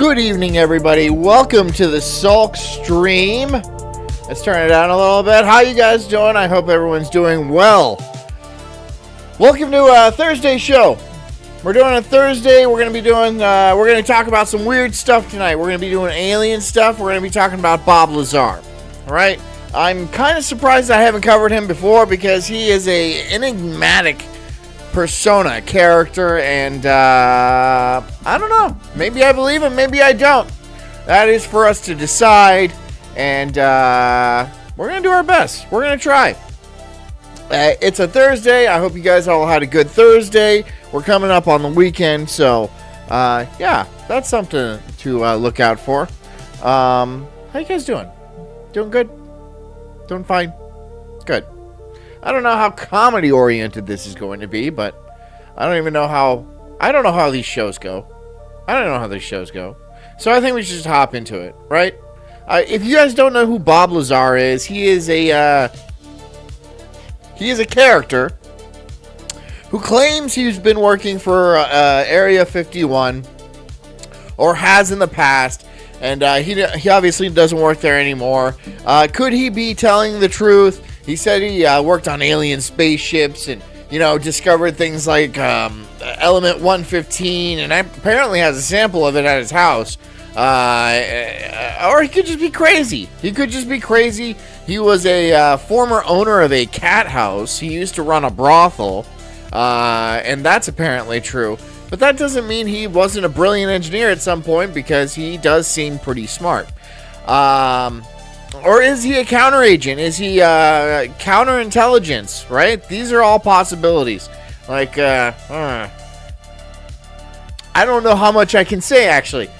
Good evening, everybody. Welcome to the Sulk stream. Let's turn it down a little bit. How you guys doing? I hope everyone's doing well. Welcome to Thursday show. We're doing a Thursday. We're going to talk about some weird stuff tonight. We're going to be doing alien stuff. We're going to be talking about Bob Lazar. All right. I'm kind of surprised I haven't covered him before because he is a enigmatic persona, character, and I don't know. Maybe I believe him, maybe I don't. That is for us to decide, and we're going to do our best. We're going to try. It's a Thursday. I hope you guys all had a good Thursday. We're coming up on the weekend, so yeah, that's something to look out for. How you guys doing? Doing good? Doing fine? Good. I don't know how comedy oriented this is going to be, but I don't know how these shows go. So I think we should just hop into it, right? If you guys don't know who Bob Lazar is, he is a character who claims he's been working for Area 51 or has in the past, and he obviously doesn't work there anymore. Could he be telling the truth? He said he worked on alien spaceships and, discovered things like Element 115, and apparently has a sample of it at his house. Or he could just be crazy. He was a former owner of a cat house. He used to run a brothel, and that's apparently true. But that doesn't mean he wasn't a brilliant engineer at some point, because he does seem pretty smart. Or is he a counteragent? Is he counterintelligence, right? These are all possibilities. Like, I don't know how much I can say, actually.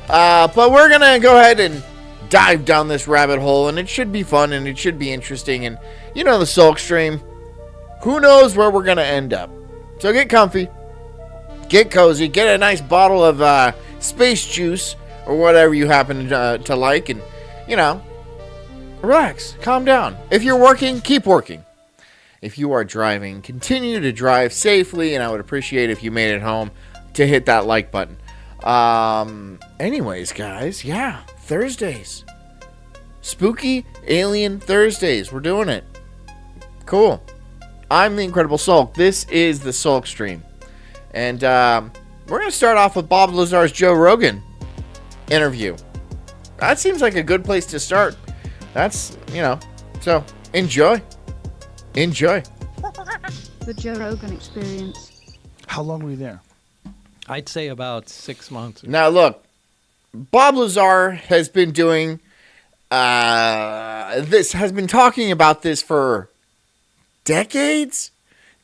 But we're going to go ahead and dive down this rabbit hole, and it should be fun, and it should be interesting. And, the Sulk stream, who knows where we're going to end up. So get comfy, get cozy, get a nice bottle of space juice, or whatever you happen to like, and, relax, calm down. If you're working, keep working. If you are driving, continue to drive safely, and I would appreciate if you made it home to hit that like button. Anyways, guys, yeah, Thursdays. Spooky Alien Thursdays. We're doing it. Cool. I'm the Incredible Sulk. This is the Sulk stream. And we're going to start off with Bob Lazar's Joe Rogan interview. That seems like a good place to start. That's, so enjoy. The Joe Rogan Experience. How long were you there? I'd say about 6 months. Now look, Bob Lazar has been doing has been talking about this for decades.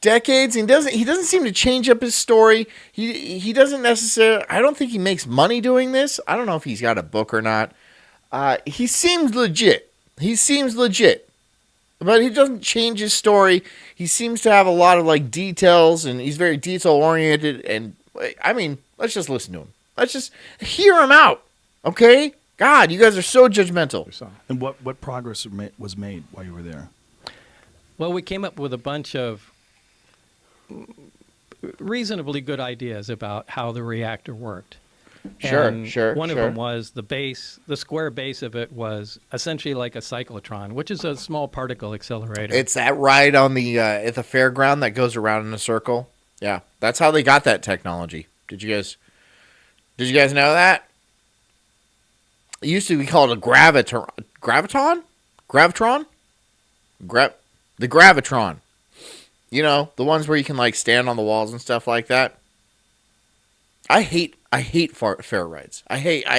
He doesn't seem to change up his story. He doesn't necessarily, I don't think he makes money doing this. I don't know if he's got a book or not. He seems legit. But he doesn't change his story. He seems to have a lot of details, and he's very detail oriented. And I mean, let's just listen to him. Let's just hear him out. Okay? God, you guys are so judgmental. And what progress was made while you were there? Well, we came up with a bunch of reasonably good ideas about how the reactor worked. Sure. One of them was the square base of it was essentially like a cyclotron, which is a small particle accelerator. It's that ride on the at the fairground that goes around in a circle. Yeah, that's how they got that technology. Did you guys know that? It used to be called a gravitron. The gravitron. The ones where you can stand on the walls and stuff like that. I hate fair rides. They're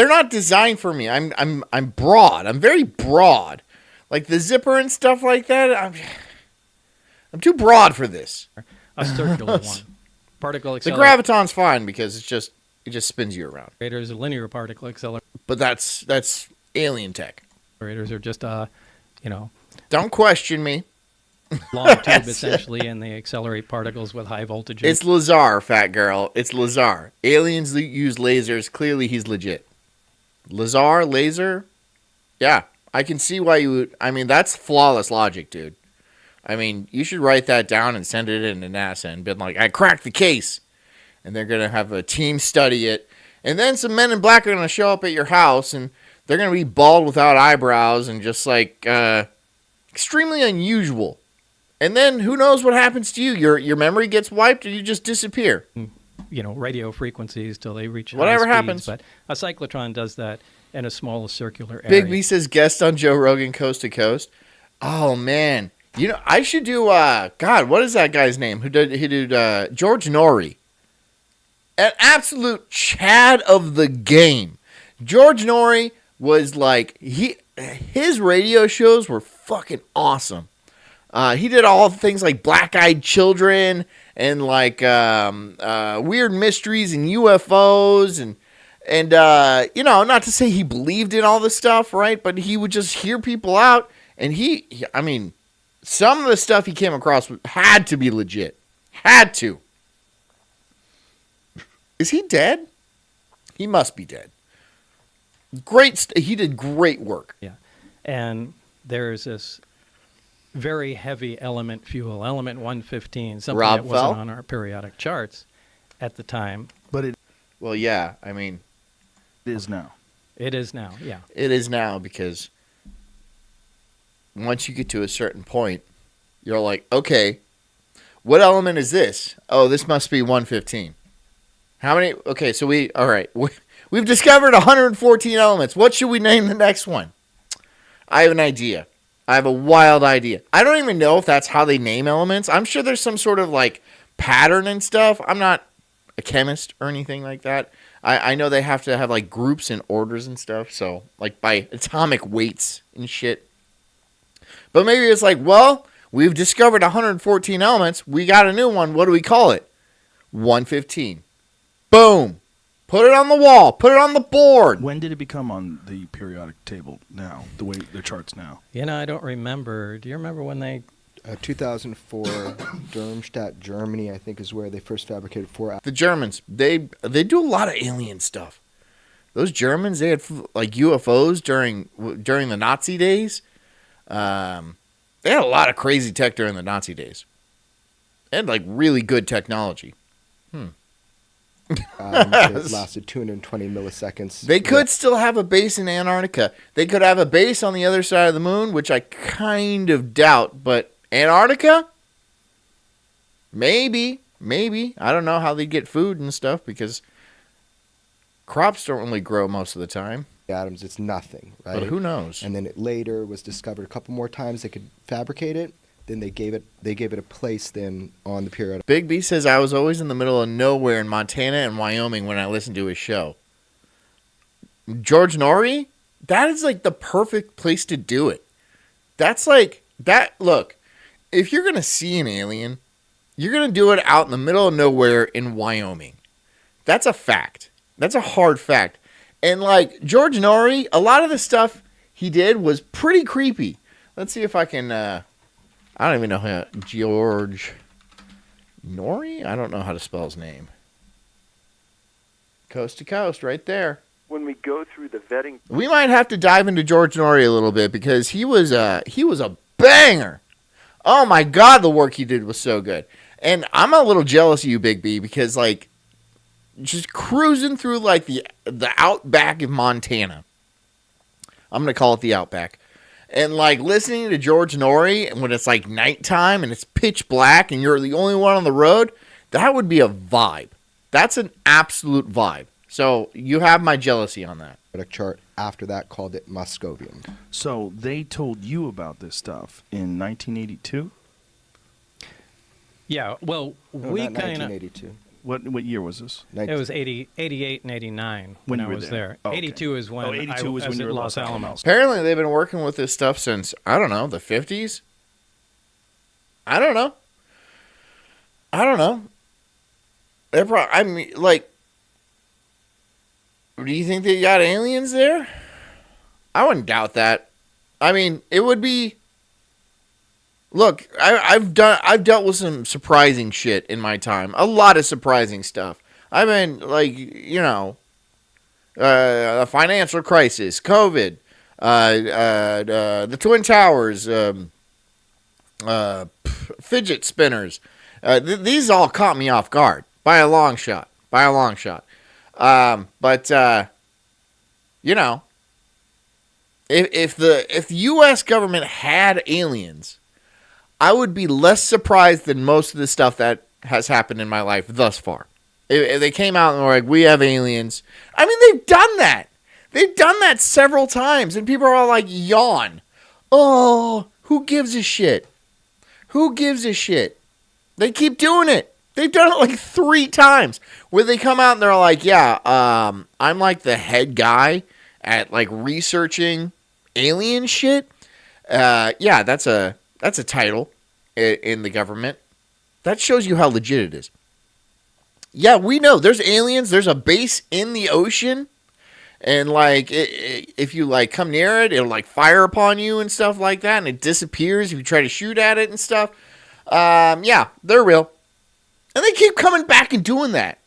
not designed for me. I'm broad. I'm very broad. Like the zipper and stuff like that. I'm too broad for this. A circular one. Particle The accelerator. graviton's fine because it just spins you around. Accelerators, a linear particle accelerator. But that's alien tech. Accelerators are just Don't question me. long tube essentially, and they accelerate particles with high voltages. It's Lazar, fat girl. It's Lazar. Aliens use lasers. Clearly, he's legit. Lazar, laser? Yeah, I can see why you would. I mean, that's flawless logic, dude. I mean, you should write that down and send it in to NASA and be like, I cracked the case. and they're going to have a team study it. And then some men in black are going to show up at your house, and they're going to be bald without eyebrows and just like extremely unusual. And then who knows what happens to you? Your memory gets wiped, or you just disappear. Radio frequencies till they reach Whatever high happens. speeds. But a cyclotron does that in a small circular area. Big B says guest on Joe Rogan Coast to Coast. Oh man, I should do. God, what is that guy's name? He did George Norrie, an absolute Chad of the game. George Norrie was like his radio shows were fucking awesome. He did all things like Black Eyed Children and like weird mysteries and UFOs and not to say he believed in all this stuff, right? But he would just hear people out, and I mean, some of the stuff he came across had to be legit. Had to. Is he dead? He must be dead. He did great work. Yeah. And there's this very heavy element fuel, element 115, something Rob that wasn't Fell? on our periodic charts at the time. But it Well, yeah, I mean, is now. It is now, yeah. it is now, because once you get to a certain point, you're like, okay, what element is this? Oh, this must be 115. How many? Okay, so we've discovered 114 elements. What should we name the next one? I have an idea. I have a wild idea. I don't even know if that's how they name elements. I'm sure there's some sort of like pattern and stuff. I'm not a chemist or anything like that. I know they have to have like groups and orders and stuff. So like by atomic weights and shit. But maybe it's like, well, we've discovered 114 elements. We got a new one. What do we call it? 115. Boom. Put it on the wall. Put it on the board. When did it become on the periodic table now, the way the charts now? I don't remember. Do you remember when they... 2004, Darmstadt, Germany, I think, is where they first fabricated 4 The Germans, they do a lot of alien stuff. Those Germans, they had like UFOs during the Nazi days. They had a lot of crazy tech during the Nazi days. They had like really good technology. It lasted 220 milliseconds. They could still have a base in Antarctica. They could have a base on the other side of the moon, which I kind of doubt. But Antarctica? Maybe. I don't know how they get food and stuff, because crops don't really grow most of the time. Atoms, it's nothing, right? But who knows? And then it later was discovered a couple more times they could fabricate it. Then they gave it a place then on the periodic. Big B says, I was always in the middle of nowhere in Montana and Wyoming when I listened to his show. George Norrie? That is like the perfect place to do it. That's like, that, look, if you're going to see an alien, you're going to do it out in the middle of nowhere in Wyoming. That's a fact. That's a hard fact. And like George Norrie, a lot of the stuff he did was pretty creepy. Let's see if I can, I don't even know how, George Norrie? I don't know how to spell his name. Coast to Coast, right there. When we go through the vetting, We might have to dive into George Norrie a little bit, because he was a banger. Oh my God, the work he did was so good. And I'm a little jealous of you, Big B, because like just cruising through like the outback of Montana. I'm gonna call it the outback. And like listening to George Norrie when it's like nighttime and it's pitch black and you're the only one on the road, that would be a vibe. That's an absolute vibe. So you have my jealousy on that. chart after that called it Moscovium. So they told you about this stuff in 1982? Yeah, well, No, we not kind of... 1982. What year was this? It was 88 and 89 When when you I were was there. there. Oh, okay. 82 is when 82 was I when was you at were at Los Los Alamos. Alamos. Apparently they've been working with this stuff since, I don't know, the 50s? I don't know. I mean, like, do you think they got aliens there? I wouldn't doubt that. I mean, it would be... Look, I've dealt with some surprising shit in my time. A lot of surprising stuff. I mean, like, a financial crisis, COVID, the Twin Towers, fidget spinners. These all caught me off guard by a long shot. by a long shot. But you know, if the U.S. government had aliens, I would be less surprised than most of the stuff that has happened in my life thus far. If they came out and were like, we have aliens. I mean, they've done that. They've done that several times, and people are all like, yawn. Oh, who gives a shit? Who gives a shit? They keep doing it. They've done it like 3 times where they come out and they're like, yeah, I'm like the head guy at like researching alien shit. Yeah, that's a title in the government. That shows you how legit it is. Yeah, we know there's aliens. There's a base in the ocean. And like, if you like come near it, it'll like fire upon you and stuff like that. And it disappears if you try to shoot at it and stuff. Yeah, they're real. And they keep coming back and doing that.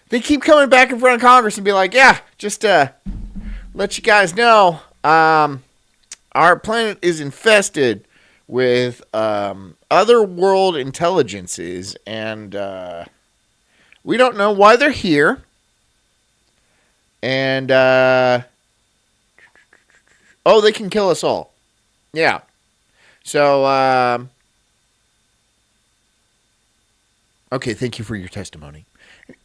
They keep coming back in front of Congress and be like, yeah, just let you guys know, our planet is infested with other world intelligences, and we don't know why they're here. And they can kill us all. Yeah. So okay, thank you for your testimony.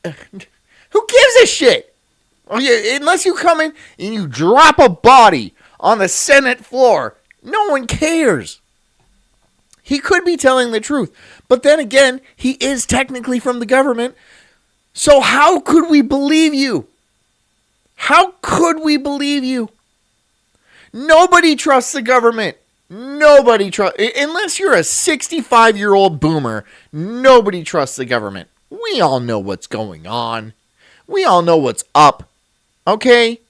Who gives a shit? Unless you come in and you drop a body on the Senate floor, no one cares. He could be telling the truth. But then again, he is technically from the government. So how could we believe you? How could we believe you? Nobody trusts the government. Nobody trusts, unless you're a 65-year-old boomer, nobody trusts the government. We all know what's going on. We all know what's up. Okay?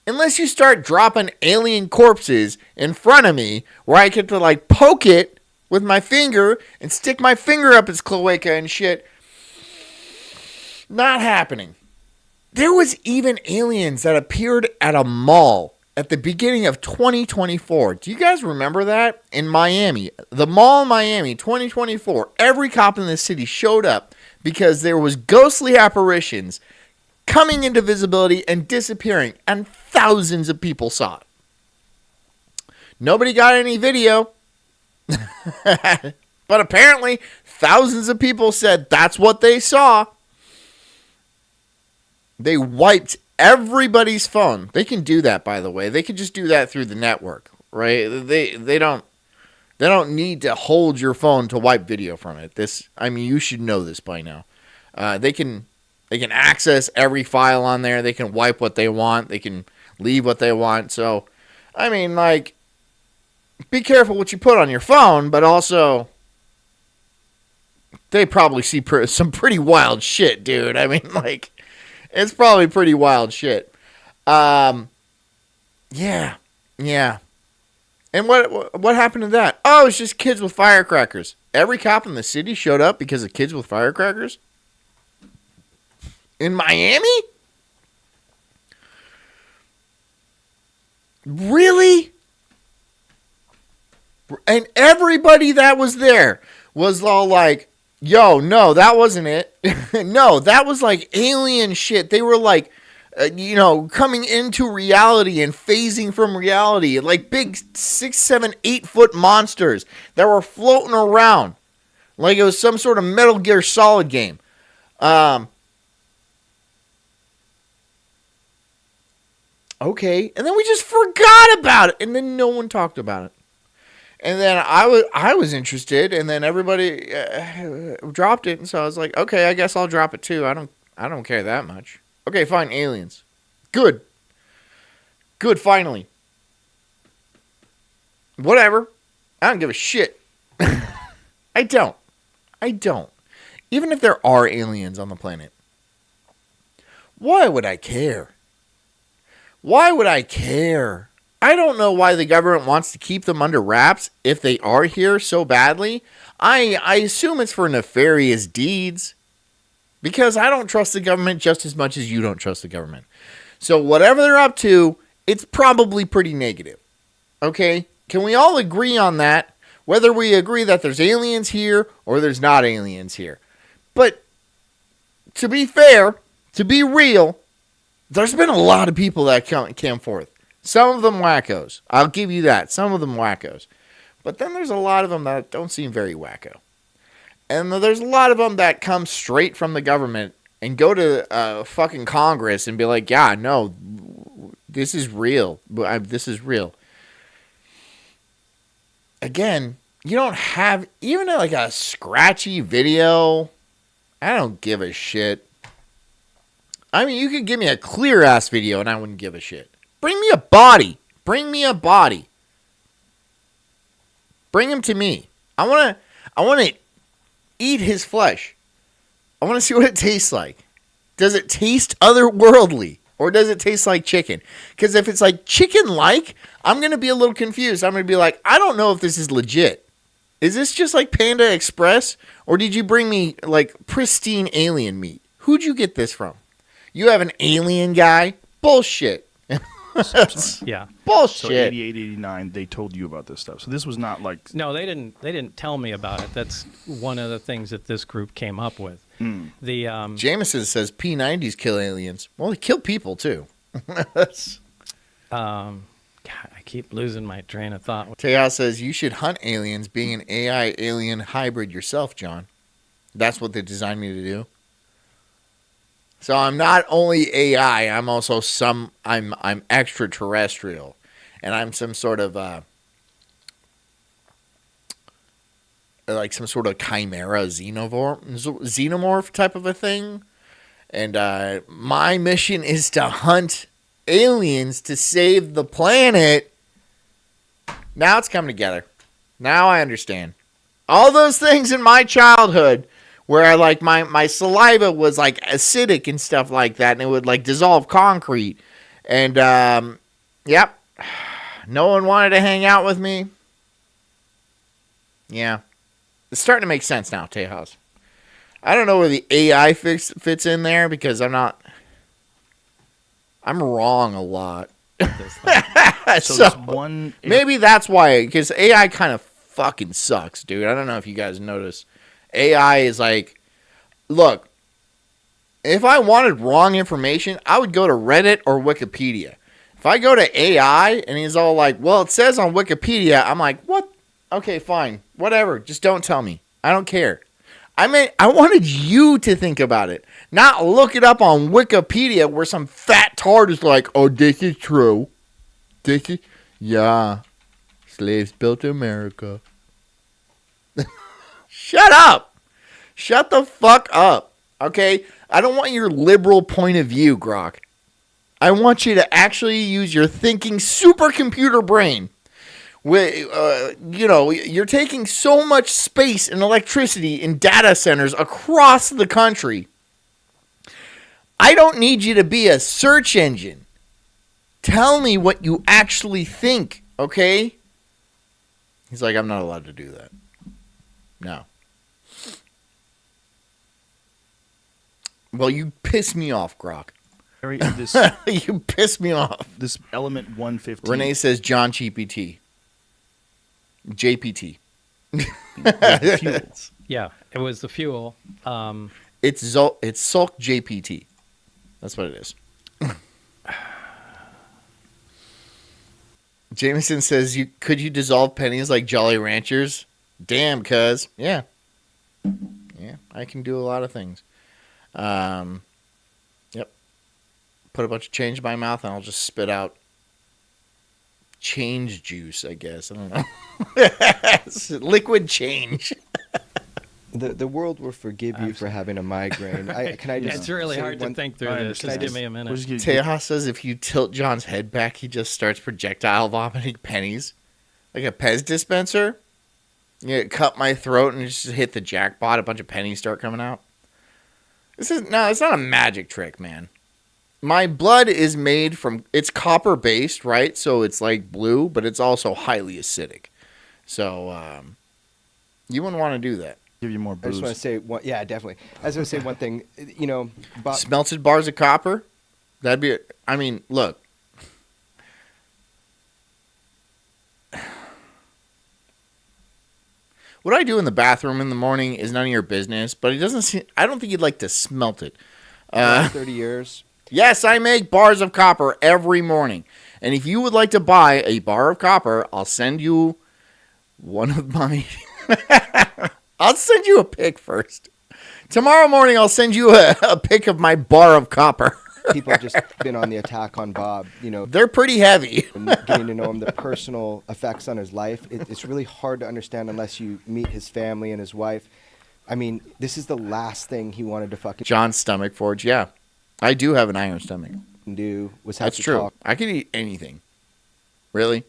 Unless you start dropping alien corpses in front of me where I get to like poke it with my finger and stick my finger up its cloaca and shit. Not happening. There was even aliens that appeared at a mall at the beginning of 2024. Do you guys remember that? In Miami. The mall in Miami, 2024. Every cop in the city showed up because there was ghostly apparitions coming into visibility and disappearing, and thousands of people saw it. Nobody got any video. But apparently, thousands of people said that's what they saw. They wiped everybody's phone. They can do that, by the way. They can just do that through the network, right? They don't need to hold your phone to wipe video from it. You should know this by now. They can access every file on there. They can wipe what they want. They can leave what they want. So, be careful what you put on your phone, but also they probably see some pretty wild shit, dude. It's probably pretty wild shit. Yeah. And what happened to that? Oh, it's just kids with firecrackers. Every cop in the city showed up because of kids with firecrackers? In Miami? Really? And everybody that was there was all like, yo, no, that wasn't it. No, that was like alien shit. They were like, coming into reality and phasing from reality. Like big 6, 7, 8 foot monsters that were floating around. Like it was some sort of Metal Gear Solid game. Okay. And then we just forgot about it. And then no one talked about it. And then I was interested, and then everybody dropped it, and so I was like, okay, I guess I'll drop it too. I don't care that much. Okay, fine, aliens. Good, finally. Whatever. I don't give a shit. I don't. Even if there are aliens on the planet, why would I care? I don't know why the government wants to keep them under wraps if they are here so badly. I assume it's for nefarious deeds. Because I don't trust the government just as much as you don't trust the government. So whatever they're up to, it's probably pretty negative. Okay? Can we all agree on that? Whether we agree that there's aliens here or there's not aliens here. But to be fair, to be real, there's been a lot of people that came forth. Some of them wackos. I'll give you that. Some of them wackos. But then there's a lot of them that don't seem very wacko. And there's a lot of them that come straight from the government and go to fucking Congress and be like, yeah, no, this is real. This is real. Again, you don't have even like a scratchy video. I don't give a shit. I mean, you could give me a clear ass video and I wouldn't give a shit. Bring me a body. Bring me a body. Bring him to me. I want to eat his flesh. I want to see what it tastes like. Does it taste otherworldly? Or does it taste like chicken? Because if it's like chicken-like, I'm going to be a little confused. I'm going to be like, I don't know if this is legit. Is this just like Panda Express? Or did you bring me like pristine alien meat? Who'd you get this from? You have an alien guy? Bullshit. Yeah. Bullshit. So 88, 89, they told you about this stuff. So this was not like... No, they didn't tell me about it. That's one of the things that this group came up with. The Jameson says P90s kill aliens. Well, they kill people too. God, I keep losing my train of thought. Tejas says you should hunt aliens being an AI alien hybrid yourself, John. That's what they designed me to do. So I'm not only AI, I'm also I'm extraterrestrial. And I'm some sort of like some sort of chimera xenomorph type of a thing. And my mission is to hunt aliens to save the planet. Now it's coming together. Now I understand. All those things in my childhood where I like my saliva was like acidic and stuff like that, and it would like dissolve concrete. And yep. No one wanted to hang out with me. Yeah. It's starting to make sense now, Tejas. I don't know where the AI fits in there because I'm wrong a lot. So maybe that's why, because AI kind of fucking sucks, dude. I don't know if you guys notice. AI is like, look, if I wanted wrong information, I would go to Reddit or Wikipedia. If I go to AI and he's all like, well, it says on Wikipedia, I'm like, what? Okay, fine. Whatever. Just don't tell me. I don't care. I wanted you to think about it, not look it up on Wikipedia where some fat tart is like, oh, this is true. Yeah. Slaves built America. Shut up. Shut the fuck up. Okay? I don't want your liberal point of view, Grok. I want you to actually use your thinking supercomputer brain. You're taking so much space and electricity in data centers across the country. I don't need you to be a search engine. Tell me what you actually think, okay? He's like, I'm not allowed to do that. No. Well, you piss me off, Grok. This, you piss me off. This element 115. Renee says John GPT. JPT. Fuels. Yeah, it was the fuel. It's Sulk JPT. That's what it is. Jameson says, could you dissolve pennies like Jolly Ranchers? Damn, cuz. Yeah. Yeah, I can do a lot of things. Yep. Put a bunch of change in my mouth and I'll just spit out change juice, I guess. I don't know. Liquid change. The world will forgive you for having a migraine. Can I just? It's really hard to think through this. Just give me a minute. Tejas says if you tilt John's head back, he just starts projectile vomiting pennies. Like a Pez dispenser. Yeah, cut my throat and just hit the jackpot. A bunch of pennies start coming out. It's not a magic trick, man. My blood is made from, it's copper based, right? So it's like blue, but it's also highly acidic. So you wouldn't want to do that. Give you more booze. I just want to say one. Yeah, definitely. I was going to say one thing. Smelted bars of copper. That'd be. I mean, look. what I do in the bathroom in the morning is none of your business, but it doesn't seem, I don't think you'd like to smelt it. Last 30 years. Yes, I make bars of copper every morning. And if you would like to buy a bar of copper, I'll send you one of my... I'll send you a pic first. Tomorrow morning, I'll send you a pic of my bar of copper. People have just been on the attack on Bob, They're pretty heavy. and getting to know him, the personal effects on his life. It's really hard to understand unless you meet his family and his wife. I mean, this is the last thing he wanted to fucking John's stomach forge, yeah. I do have an iron stomach. do was have That's to true. talk. I can eat anything. Really.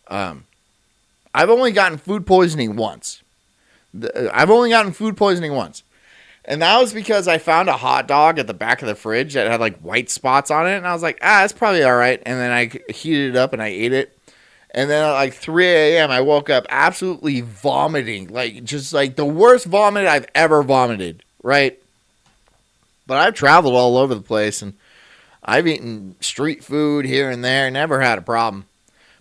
I've only gotten food poisoning once. I've only gotten food poisoning once. And that was because I found a hot dog at the back of the fridge that had like white spots on it. And I was like, that's probably all right. And then I heated it up and I ate it. And then at like 3 a.m., I woke up absolutely vomiting. Like, just like the worst vomit I've ever vomited, right? But I've traveled all over the place and I've eaten street food here and there. Never had a problem.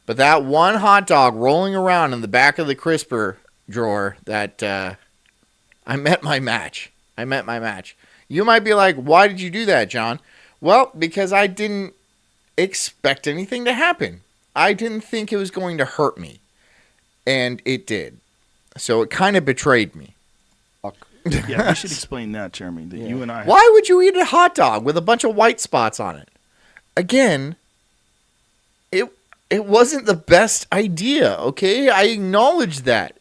But that one hot dog rolling around in the back of the crisper drawer, that I met my match. I met my match. You might be like, why did you do that, John? Well, because I didn't expect anything to happen. I didn't think it was going to hurt me. And it did. So it kind of betrayed me. Yeah, we should explain that, Jeremy. That you and I. Why would you eat a hot dog with a bunch of white spots on it? Again, it wasn't the best idea, okay? I acknowledge that.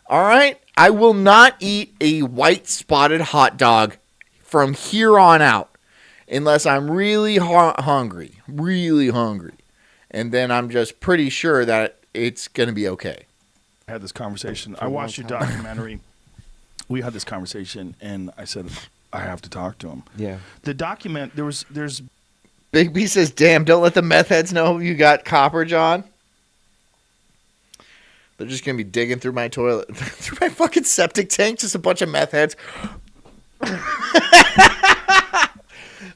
All right? I will not eat a white spotted hot dog from here on out unless I'm really hungry. Really hungry. And then I'm just pretty sure that it's going to be okay. I had this conversation. I watched your documentary. We had this conversation, and I said, I have to talk to him. Yeah. The document, there's Big B says, damn, don't let the meth heads know you got copper, John. They're just going to be digging through my toilet, through my fucking septic tank, just a bunch of meth heads.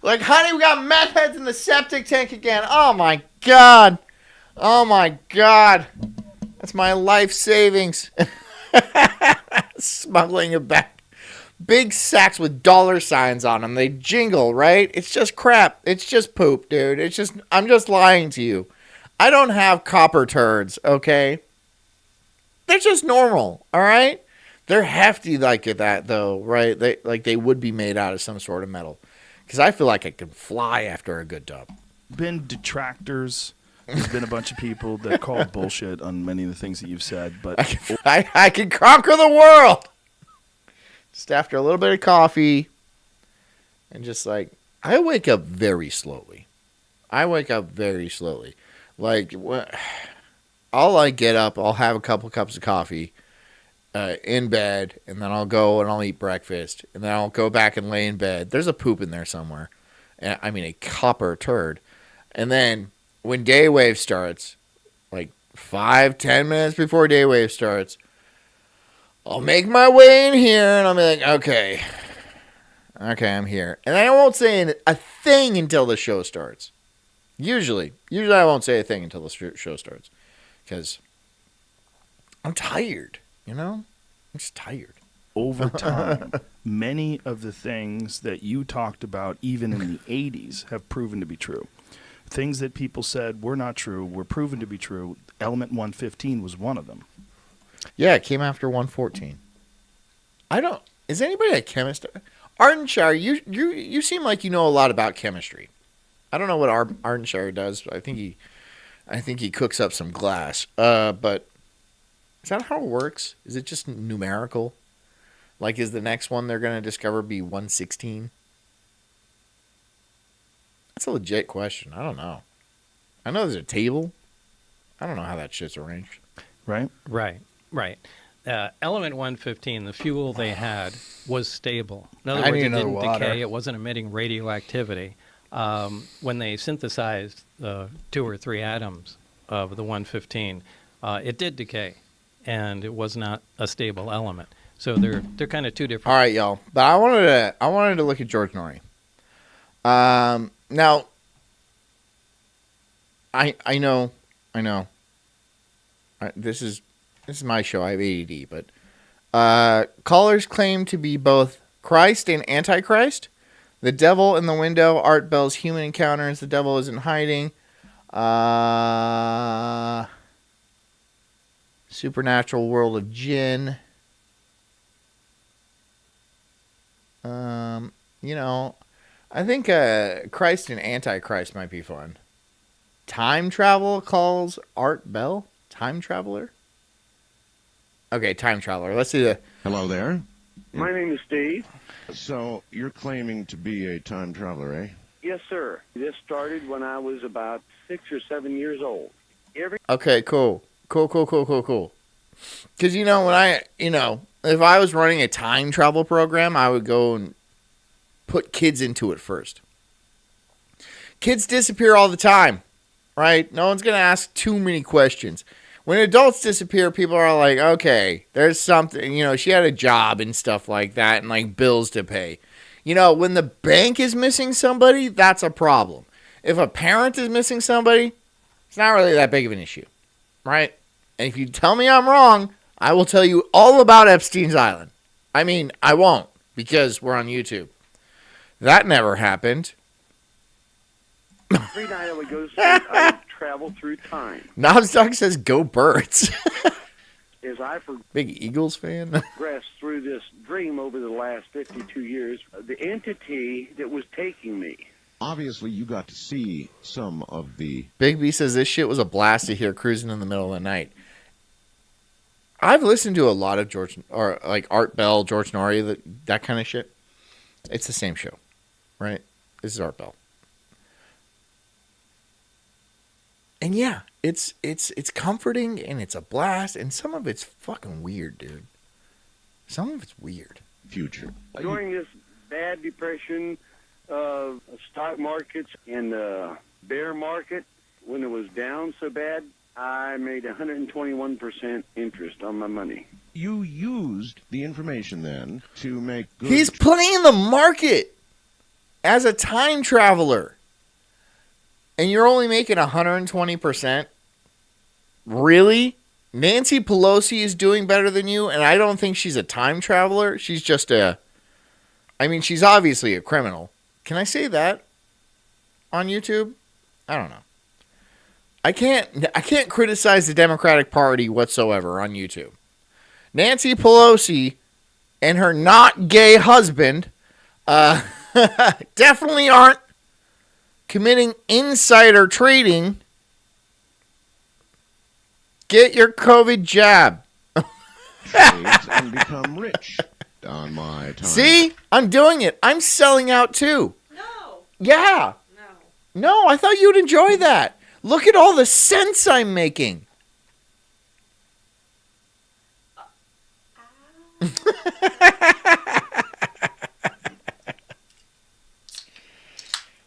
Like, honey, we got meth heads in the septic tank again. Oh, my God. Oh, my God. That's my life savings. Smuggling it back. Big sacks with dollar signs on them. They jingle, right? It's just crap. It's just poop, dude. It's just, I'm just lying to you. I don't have copper turds, okay? They're just normal, all right? They're hefty like that, though, right? They would be made out of some sort of metal. Because I feel like I can fly after a good dump. been detractors. There's been a bunch of people that call bullshit on many of the things that you've said, but I can conquer the world. Just after a little bit of coffee, and just like, I wake up very slowly. Like, I'll like get up, I'll have a couple cups of coffee in bed, and then I'll go and I'll eat breakfast, and then I'll go back and lay in bed. There's a poop in there somewhere. And I mean, a copper turd. And then when day wave starts, like 5-10 minutes before day wave starts, I'll make my way in here, and I'll be like, okay, I'm here. And I won't say a thing until the show starts. Usually I won't say a thing until the show starts, because I'm tired, you know? I'm just tired. over time, many of the things that you talked about, even in the 80s, have proven to be true. Things that people said were not true were proven to be true. Element 115 was one of them. Yeah, it came after 114. Is anybody a chemist? Ardenshire, you seem like you know a lot about chemistry. I don't know what Ardenshire does, but I think he cooks up some glass. But is that how it works? Is it just numerical? Like, is the next one they're going to discover be 116? That's a legit question. I don't know. I know there's a table. I don't know how that shit's arranged. Right? Right. Element 115, the fuel they had, was stable. In other I words, need it another didn't water. decay. It wasn't emitting radioactivity. When they synthesized the 2 or 3 atoms of the 115, it did decay, and it was not a stable element. So they're kind of two different. All right, y'all. But I wanted to look at George Norrie. Now, I know. This is my show. I have ADD, but Callers claim to be both Christ and Antichrist. The devil in the window. Art Bell's human encounters. The devil is in hiding. Supernatural world of Jinn. I think Christ and Antichrist might be fun. Time travel calls Art Bell. Time traveler? Okay, time traveler. Let's see the... Hello there. My name is Steve. So you're claiming to be a time traveler, eh? Yes, sir. This started when I was about 6 or 7 years old. Okay, cool. Cool. Because, if I was running a time travel program, I would go and put kids into it first. Kids disappear all the time, right? No one's going to ask too many questions. When adults disappear, people are like, okay, there's something, she had a job and stuff like that and like bills to pay. When the bank is missing somebody, that's a problem. If a parent is missing somebody, it's not really that big of an issue, right? And if you tell me I'm wrong, I will tell you all about Epstein's Island. I mean, I won't because we're on YouTube. That never happened. Every night I would go to sleep, I would travel through time. Knobstock says, go birds. As I Big Eagles fan. progressed through this dream over the last 52 years, the entity that was taking me. Obviously, you got to see some of the... Big B says, this shit was a blast to hear cruising in the middle of the night. I've listened to a lot of Art Bell, George Norrie, that kind of shit. It's the same show, right? This is Art Bell. And yeah, it's comforting and it's a blast and some of it's fucking weird, dude. Some of it's weird. Future. During this bad depression of stock markets and the bear market, when it was down so bad, I made 121% interest on my money. You used the information then to make good... He's playing the market as a time traveler. And you're only making 120%? Really? Nancy Pelosi is doing better than you, and I don't think she's a time traveler. She's just she's obviously a criminal. Can I say that on YouTube? I don't know. I can't criticize the Democratic Party whatsoever on YouTube. Nancy Pelosi and her not gay husband definitely aren't committing insider trading. Get your COVID jab. and become rich on my time. See? I'm doing it. I'm selling out too. No. Yeah. No. No, I thought you'd enjoy that. Look at all the sense I'm making.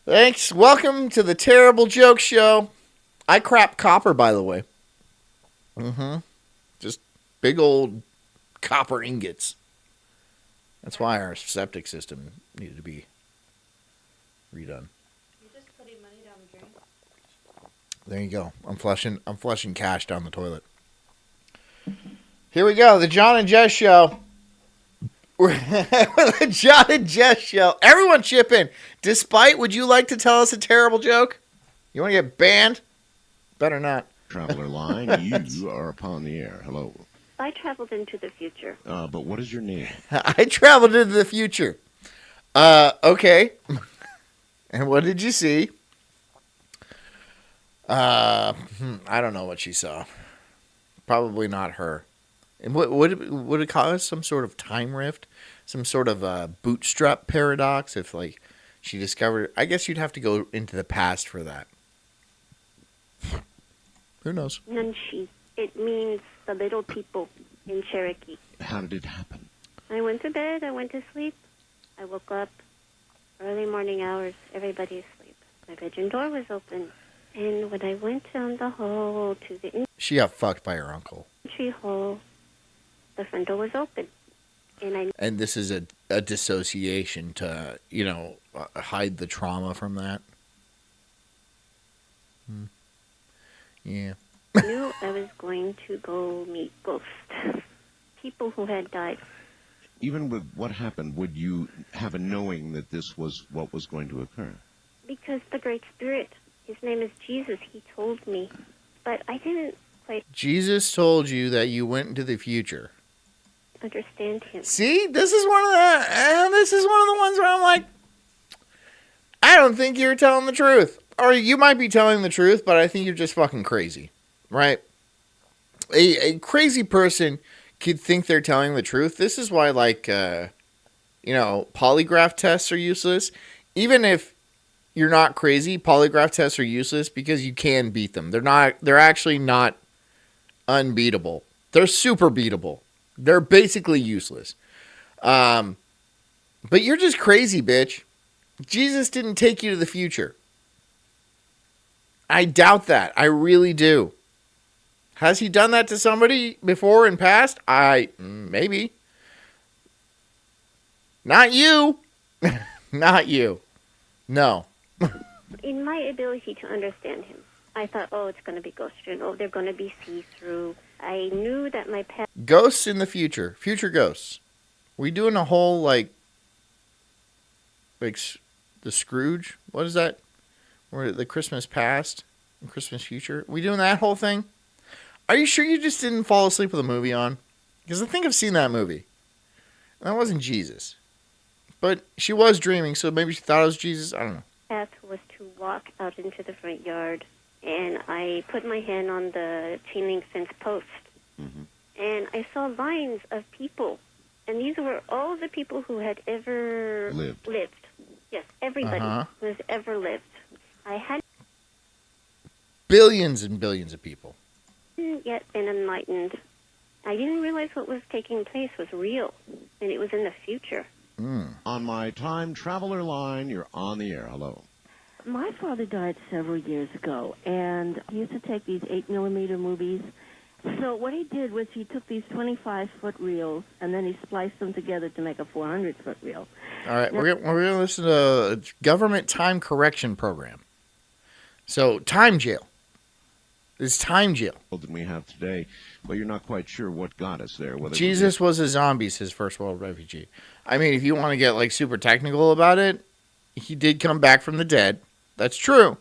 Thanks. Welcome to the Terrible Joke Show. I crap copper, by the way. Just big old copper ingots. That's why our septic system needed to be redone. You're just putting money down the drain. There you go. I'm flushing cash down the toilet. Here we go. The John and Jess Show. The John and Jess Show. Everyone chip in. Despite, would you like to tell us a terrible joke? You want to get banned? Better not. Traveler line, you are upon the air. Hello. I traveled into the future. But what is your name? I traveled into the future. Okay. And what did you see? I don't know what she saw. Probably not her. And would it cause some sort of time rift? Some sort of bootstrap paradox if, like, she discovered... I guess you'd have to go into the past for that. Who knows? Nunshi. It means the little people in Cherokee. How did it happen? I went to bed. I went to sleep. I woke up early morning hours. Everybody asleep. My bedroom door was open. And when I went down the hall to the She got fucked by her uncle. entry hall, the front door was open. And this is a dissociation to, hide the trauma from that. Yeah. I knew I was going to go meet Ghost. people who had died. Even with what happened, would you have a knowing that this was what was going to occur? Because the Great Spirit, his name is Jesus, he told me. But I didn't quite Jesus told you that you went into the future. understand him. See, this is one of the ones where I'm like, I don't think you're telling the truth. Or you might be telling the truth, but I think you're just fucking crazy, right? A crazy person could think they're telling the truth. This is why, like, polygraph tests are useless. Even if you're not crazy, polygraph tests are useless because you can beat them. They're actually not unbeatable. They're super beatable. They're basically useless. But you're just crazy, bitch. Jesus didn't take you to the future. I doubt that. I really do. Has he done that to somebody before in past? Maybe. Not you. Not you. No. In my ability to understand him, I thought, oh, it's going to be ghost-driven. Oh, they're going to be see-through. I knew that my past... Ghosts in the future. Future ghosts. We doing a whole, like the Scrooge? What is that? Where the Christmas past and Christmas future? We doing that whole thing? Are you sure you just didn't fall asleep with a movie on? Because I think I've seen that movie. And that wasn't Jesus. But she was dreaming, so maybe she thought it was Jesus. I don't know. path was to walk out into the front yard, and I put my hand on the chain link fence post, and I saw lines of people, and these were all the people who had ever lived. Yes, everybody who has ever lived. I had billions and billions of people. Yet been enlightened. I didn't realize what was taking place was real, and it was in the future. On my time traveler line, you're on the air. Hello. My father died several years ago, and he used to take these 8mm movies. So what he did was he took these 25-foot reels, and then he spliced them together to make a 400-foot reel. All right, we're gonna listen to a government time correction program. So, time jail. It's time jail. Than we have today, but you're not quite sure what got us there. Whether Jesus was a zombie, his first world refugee. I mean, if you want to get like super technical about it, he did come back from the dead. That's true.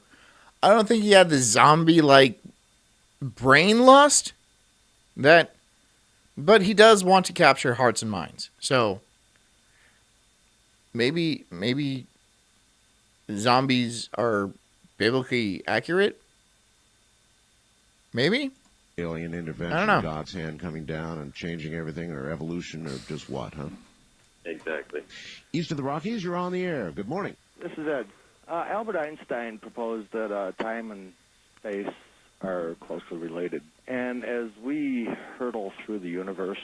I don't think he had the zombie like brain lust but he does want to capture hearts and minds. So maybe zombies are biblically accurate. Maybe? Alien intervention, I don't know. God's hand coming down and changing everything, or evolution, or just what, huh? Exactly. East of the Rockies, you're on the air. Good morning. This is Ed. Albert Einstein proposed that time and space are closely related. And as we hurtle through the universe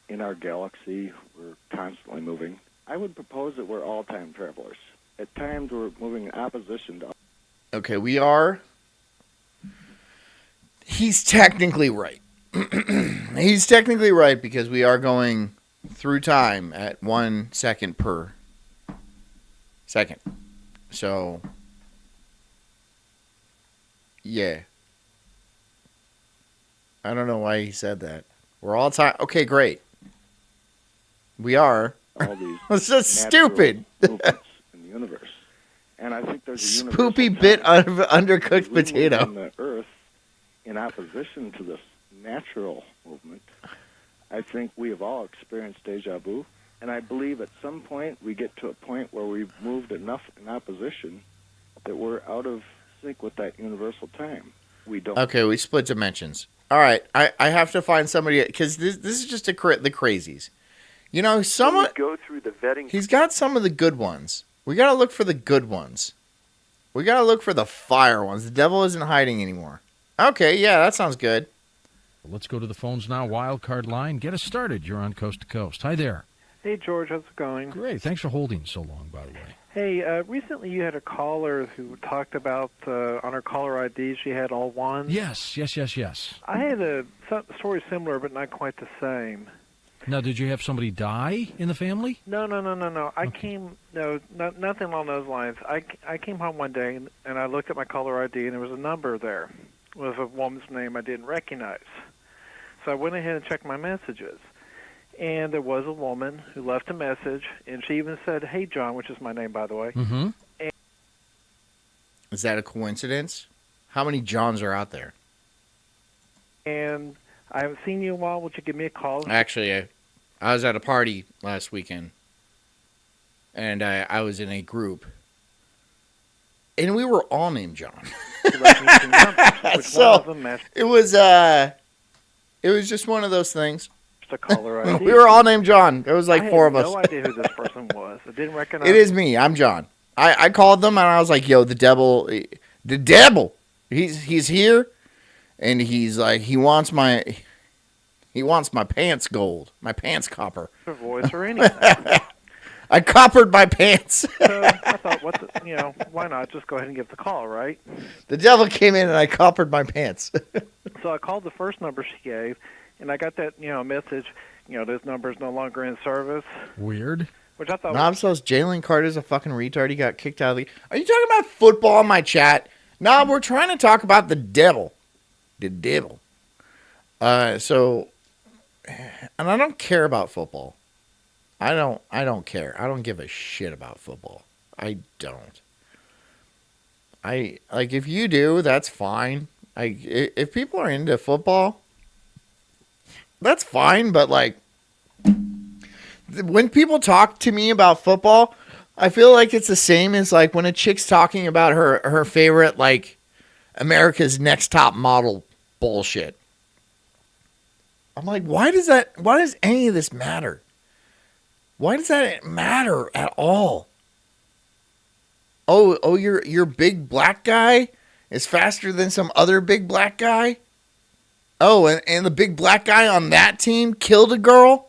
in our galaxy, we're constantly moving. I would propose that we're all time travelers. At times, we're moving in opposition to... Okay, we are... He's technically right. He's technically right because we are going through time at 1 second per second. So, yeah. I don't know why he said that. We're all time. Okay, great. We are. All these It's just stupid. movements in the universe. And I think there's a spoopy bit of undercooked potato. On the Earth, in opposition to this natural movement, I think we have all experienced deja vu, and I believe at some point we get to a point where we've moved enough in opposition that we're out of sync with that universal time. We don't. Okay, we split dimensions. All right, I have to find somebody, because this is just the crazies. You know, someone go through the vetting. He's got some of the good ones. We got to look for the good ones. We got to look for the fire ones. The devil isn't hiding anymore. Okay, yeah, that sounds good. Let's go to the phones now. Wildcard line. Get us started. You're on Coast to Coast. Hi there. Hey, George. How's it going? Great. Thanks for holding so long, by the way. Hey, recently you had a caller who talked about on her caller ID she had all ones. Yes. I had a story similar, but not quite the same. Now, did you have somebody die in the family? No. Nothing along those lines. I came home one day and I looked at my caller ID and there was a number there with a woman's name I didn't recognize. So I went ahead and checked my messages. And there was a woman who left a message, and she even said, "Hey, John," which is my name, by the way. Mm-hmm. Is that a coincidence? How many Johns are out there? And I haven't seen you in a while. Would you give me a call? Actually, I was at a party last weekend, and I was in a group, and we were all named John. So it was just one of those things. A caller ID. We were all named John. There was like four of us. I had no idea who this person was. I didn't recognize. It is me. I'm John. I called them and I was like, "Yo, the devil, he's here, and he's like, he wants my pants gold, my pants copper." Her voice or anything. I coppered my pants. So I thought, why not just go ahead and give the call, right? The devil came in and I coppered my pants. So I called the first number she gave, and I got that, message, this number is no longer in service. Weird. Which I thought Knob says Jalen Carter's a fucking retard. He got kicked out of the... Are you talking about football in my chat? Knob, we're trying to talk about the devil. The devil. And I don't care about football. I don't care. I don't give a shit about football. I don't. If you do, that's fine. If people are into football, that's fine, but when people talk to me about football, I feel like it's the same as when a chick's talking about her favorite America's Next Top Model bullshit. I'm like, why does any of this matter? Why does that matter at all? Oh, your big black guy is faster than some other big black guy? Oh, and the big black guy on that team killed a girl?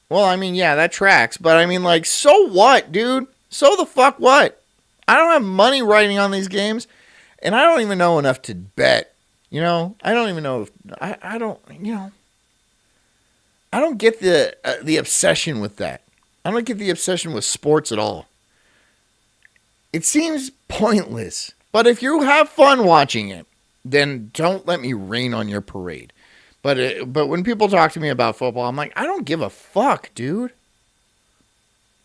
Well, I mean, yeah, that tracks. But I mean, so what, dude? So the fuck what? I don't have money writing on these games, and I don't even know enough to bet. I don't even know if... I don't get the obsession with that. I don't get the obsession with sports at all. It seems pointless. But if you have fun watching it, then don't let me rain on your parade. But when people talk to me about football, I'm like, I don't give a fuck, dude.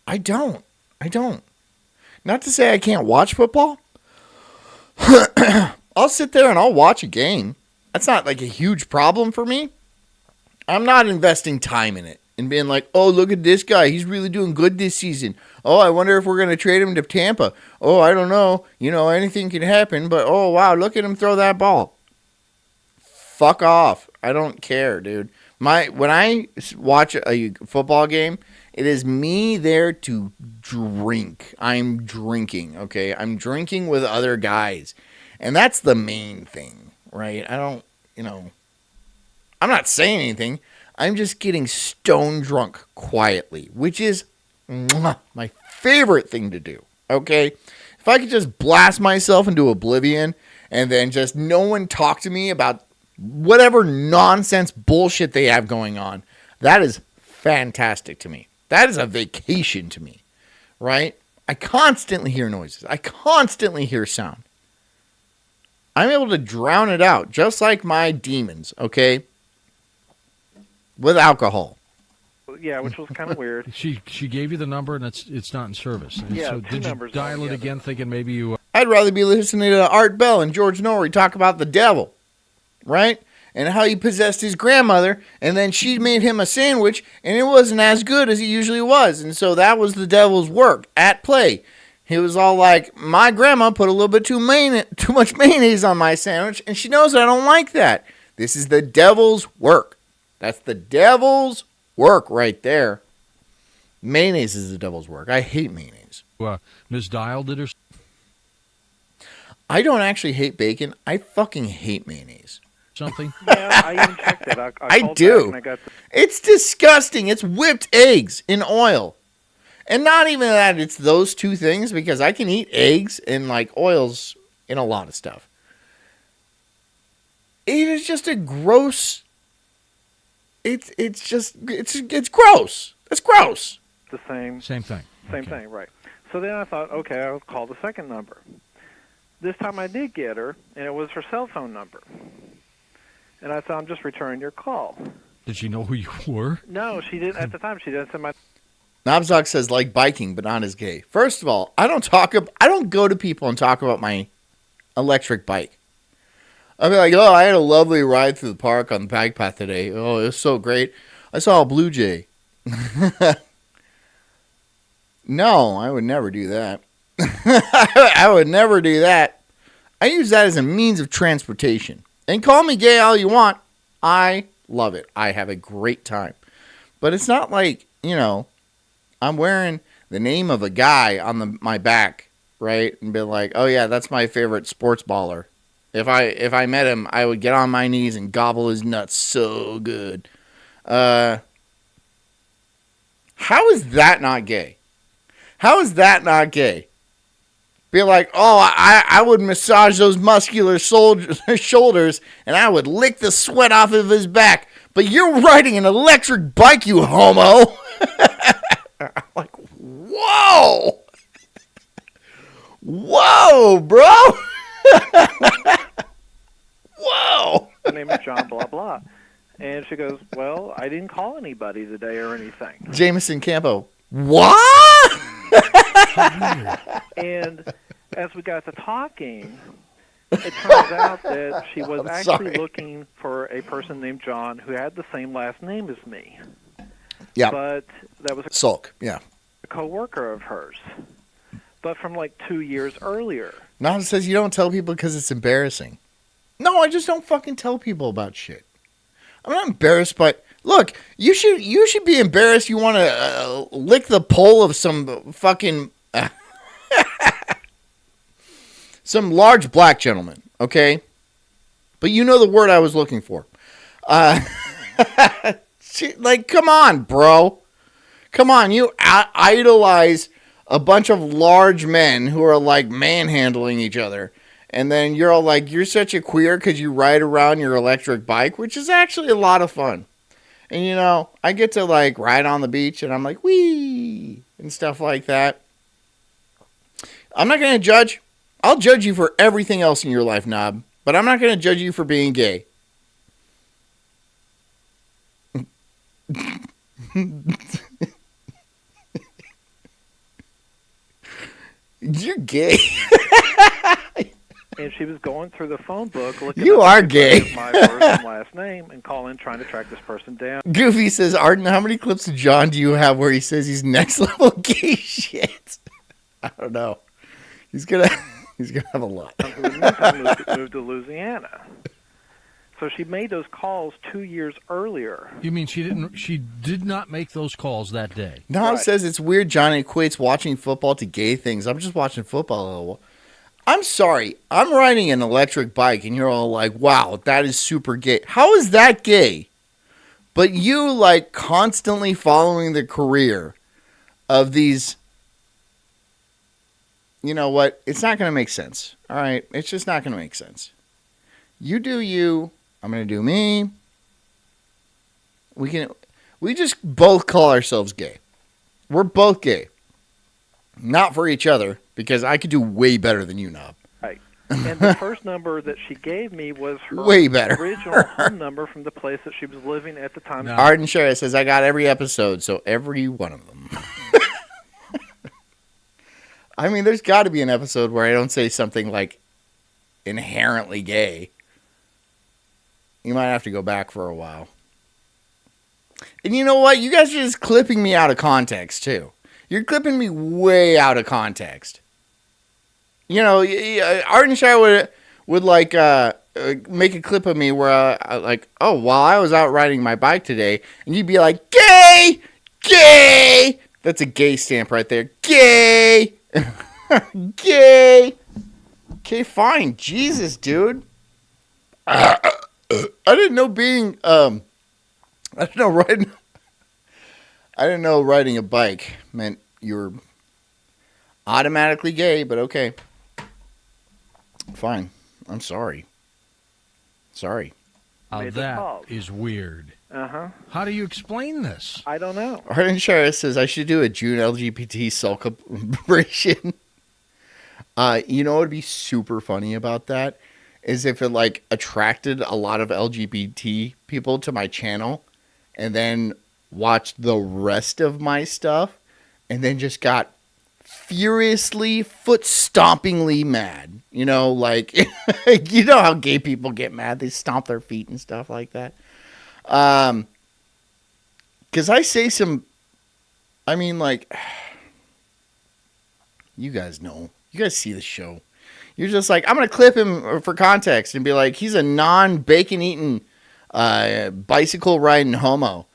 I don't. Not to say I can't watch football. I'll sit there and I'll watch a game. That's not a huge problem for me. I'm not investing time in it and being like, oh, look at this guy. He's really doing good this season. Oh, I wonder if we're going to trade him to Tampa. Oh, I don't know. Anything can happen. But, oh, wow, look at him throw that ball. Fuck off. I don't care, dude. When I watch a football game, it is me there to drink. I'm drinking, okay? I'm drinking with other guys. And that's the main thing, right? I don't, I'm not saying anything. I'm just getting stone drunk quietly, which is my favorite thing to do, okay? If I could just blast myself into oblivion and then just no one talk to me about whatever nonsense bullshit they have going on, that is fantastic to me. That is a vacation to me, right? I constantly hear noises. I constantly hear sound. I'm able to drown it out, just like my demons, okay? With alcohol. Yeah, which was kind of weird. She gave you the number, and it's not in service. And Yeah, so two did you numbers dial it altogether. again, thinking maybe you... I'd rather be listening to Art Bell and George Norrie talk about the devil, right? And how he possessed his grandmother, and then she made him a sandwich, and it wasn't as good as it usually was. And so that was the devil's work at play. He was all like, my grandma put a little bit too much mayonnaise on my sandwich, and she knows I don't like that. This is the devil's work. That's the devil's work right there. Mayonnaise is the devil's work. I hate mayonnaise. Ms. Dial did her... I don't actually hate bacon. I fucking hate mayonnaise. Something? Yeah, I even checked that. I I called do. back and I got It's disgusting. It's whipped eggs in oil. And not even that, it's those two things, because I can eat eggs and oils in a lot of stuff. It is just a gross... It's gross. It's gross. the same thing. Same thing, right. So then I thought, okay, I'll call the second number. This time I did get her, and it was her cell phone number. And I thought, I'm just returning your call. Did she know who you were? No, she didn't. At the time, she didn't send my. Knobzock says like biking, but not as gay. First of all, I don't go to people and talk about my electric bike. I'll be like, oh, I had a lovely ride through the park on the bike path today. Oh, it was so great. I saw a blue jay. No, I would never do that. I would never do that. I use that as a means of transportation. And call me gay all you want. I love it. I have a great time. But it's not like, I'm wearing the name of a guy on my back, right? And be like, oh yeah, that's my favorite sports baller. If I met him, I would get on my knees and gobble his nuts so good. How is that not gay? How is that not gay? Be like, oh, I would massage those muscular shoulders and I would lick the sweat off of his back. But you're riding an electric bike, you homo. I'm like, whoa. Whoa, bro. Whoa. My name is John, blah, blah. And she goes, well, I didn't call anybody today or anything. Jameson Campo. What? And as we got to talking, it turns out that she was actually looking for a person named John who had the same last name as me. Yeah. But that was Sulk, yeah. A co-worker of hers. But from like 2 years earlier. Nam says you don't tell people because it's embarrassing. No, I just don't fucking tell people about shit. I'm not embarrassed, but look, you should be embarrassed. You want to lick the pole of some fucking some large black gentleman, okay? But you know the word I was looking for. Like, come on, bro. Come on, you idolize a bunch of large men who are like manhandling each other. And then you're all like, you're such a queer because you ride around your electric bike, which is actually a lot of fun. And, I get to, like, ride on the beach, and I'm like, wee, and stuff like that. I'm not going to judge. I'll judge you for everything else in your life, Knob. But I'm not going to judge you for being gay. You're gay. And she was going through the phone book looking you at are gay. My first and last name and calling, trying to track this person down. Goofy says, Arden, how many clips of John do you have where he says he's next level gay shit? I don't know. He's gonna have a lot. Who in the meantime moved to Louisiana. So she made those calls 2 years earlier. You mean she did not make those calls that day? Nom says it's weird John equates watching football to gay things. I'm just watching football. I'm sorry. I'm riding an electric bike and you're all like, wow, that is super gay. How is that gay? But you like constantly following the career of these, you know what? It's not going to make sense. All right. It's just not going to make sense. You do you. I'm going to do me. We just both call ourselves gay. We're both gay. Not for each other, because I could do way better than you, Knob. Right. And the first number that she gave me was her way better. Original home number from the place that she was living at the time. No. Arden Shara says, I got every episode, so every one of them. I mean, there's got to be an episode where I don't say something like inherently gay. You might have to go back for a while. And you know what? You guys are just clipping me out of context, too. You're clipping me way out of context. You know, Arden Shire would like make a clip of me where like, oh, while I was out riding my bike today, and you'd be like, gay, gay. That's a gay stamp right there. Gay, gay. Okay, fine. Jesus, dude. I didn't know I didn't know riding a bike meant you were automatically gay, but okay. Fine. I'm sorry. Sorry. That is weird. Uh-huh. How do you explain this? I don't know. Arden Shara says, I should do a June LGBT celebration. You know what would be super funny about that? Is if it, like, attracted a lot of LGBT people to my channel. and then watched the rest of my stuff and then just got furiously, foot-stompingly mad. You know, like, you know how gay people get mad. They stomp their feet and stuff like that. Because I say some, I mean, like, you guys know. You guys see the show. You're just like, I'm going to clip him for context and be like, he's a non-bacon-eating, bicycle-riding homo.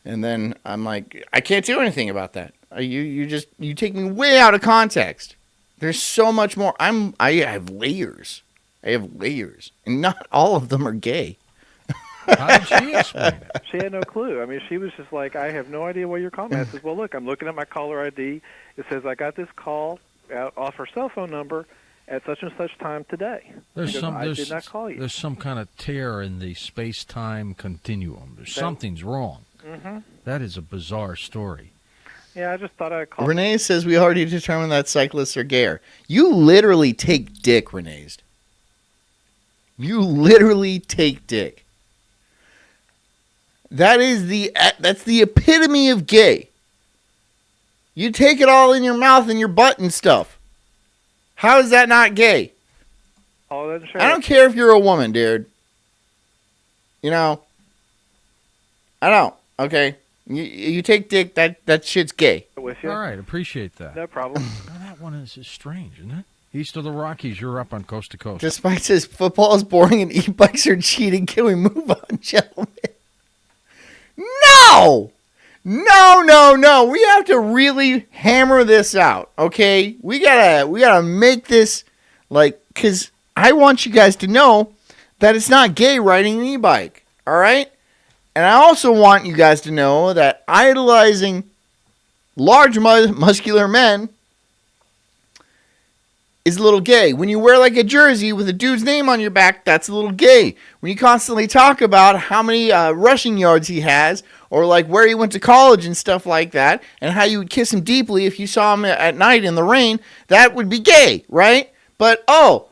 And then I'm like, I can't do anything about that. You take me way out of context. There's so much more. I have layers. I have layers. And not all of them are gay. How did she explain it? She had no clue. I mean, she was just like, I have no idea what you're calling me. I said, well, look, I'm looking at my caller ID. It says I got this call off her cell phone number at such and such time today. I did not call you. There's some kind of tear in the space-time continuum. Something's wrong. Mm-hmm. That is a bizarre story. Yeah, I just thought I'd call. Renee says we already determined that cyclists are gayer. You literally take dick, Renee. You literally take dick. That's the epitome of gay. You take it all in your mouth and your butt and stuff. How is that not gay? Oh, that's sure. I don't care if you're a woman, dude. You know, I don't. Okay, you take dick. That shit's gay. With you. All right, appreciate that. No problem. Now, that one is strange, isn't it? East of the Rockies, you're up on coast to coast. Despite says football is boring and e-bikes are cheating. Can we move on, gentlemen? No! No. We have to really hammer this out, okay? We gotta make this, like, because I want you guys to know that it's not gay riding an e-bike, all right? And I also want you guys to know that idolizing large muscular men is a little gay. When you wear like a jersey with a dude's name on your back, that's a little gay. When you constantly talk about how many rushing yards he has, or like where he went to college and stuff like that, and how you would kiss him deeply if you saw him at night in the rain, that would be gay, right? But, oh,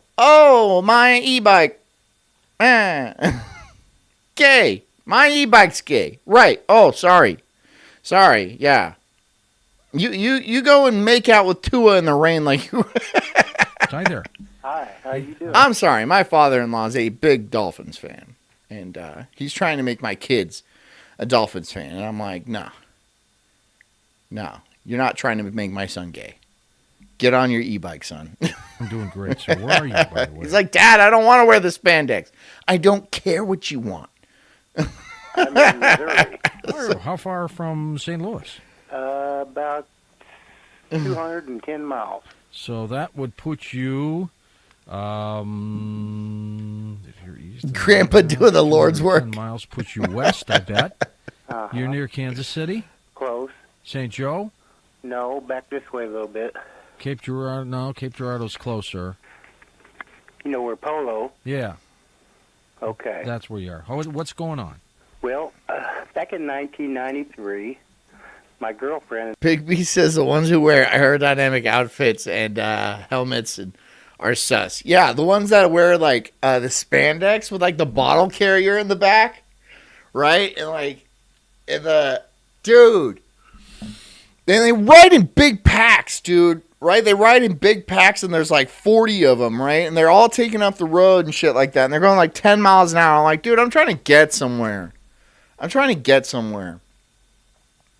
my e-bike. Gay. My e-bike's gay. Right. Oh, sorry, yeah. You go and make out with Tua in the rain like you... Hi there. Hi, how you doing? I'm sorry, my father-in-law is a big Dolphins fan, and he's trying to make my kids a Dolphins fan, and I'm like, no, you're not trying to make my son gay. Get on your e-bike, son. I'm doing great. So where are you, by the way? He's like, Dad, I don't want to wear the spandex. I don't care what you want. I'm in Missouri. How far from St. Louis? About 210 miles. So that would put you, if you're east, Grandpa doing the Lord's work. 10 miles puts you west, I bet. You're near Kansas City? Close. St. Joe? No, back this way a little bit. Cape Girardeau? No, Cape Girardeau's closer. You know where Polo? Yeah. Okay. That's where you are. What's going on? Well, back in 1993, my girlfriend... Big B says the ones who wear aerodynamic outfits and helmets are sus. Yeah, the ones that wear, like, the spandex with, like, the bottle carrier in the back, right? And, like, dude. Then they ride in big packs, dude, right? They ride in big packs, and there's, like, 40 of them, right? And they're all taking up the road and shit like that, and they're going, like, 10 miles an hour. I'm like, dude, I'm trying to get somewhere.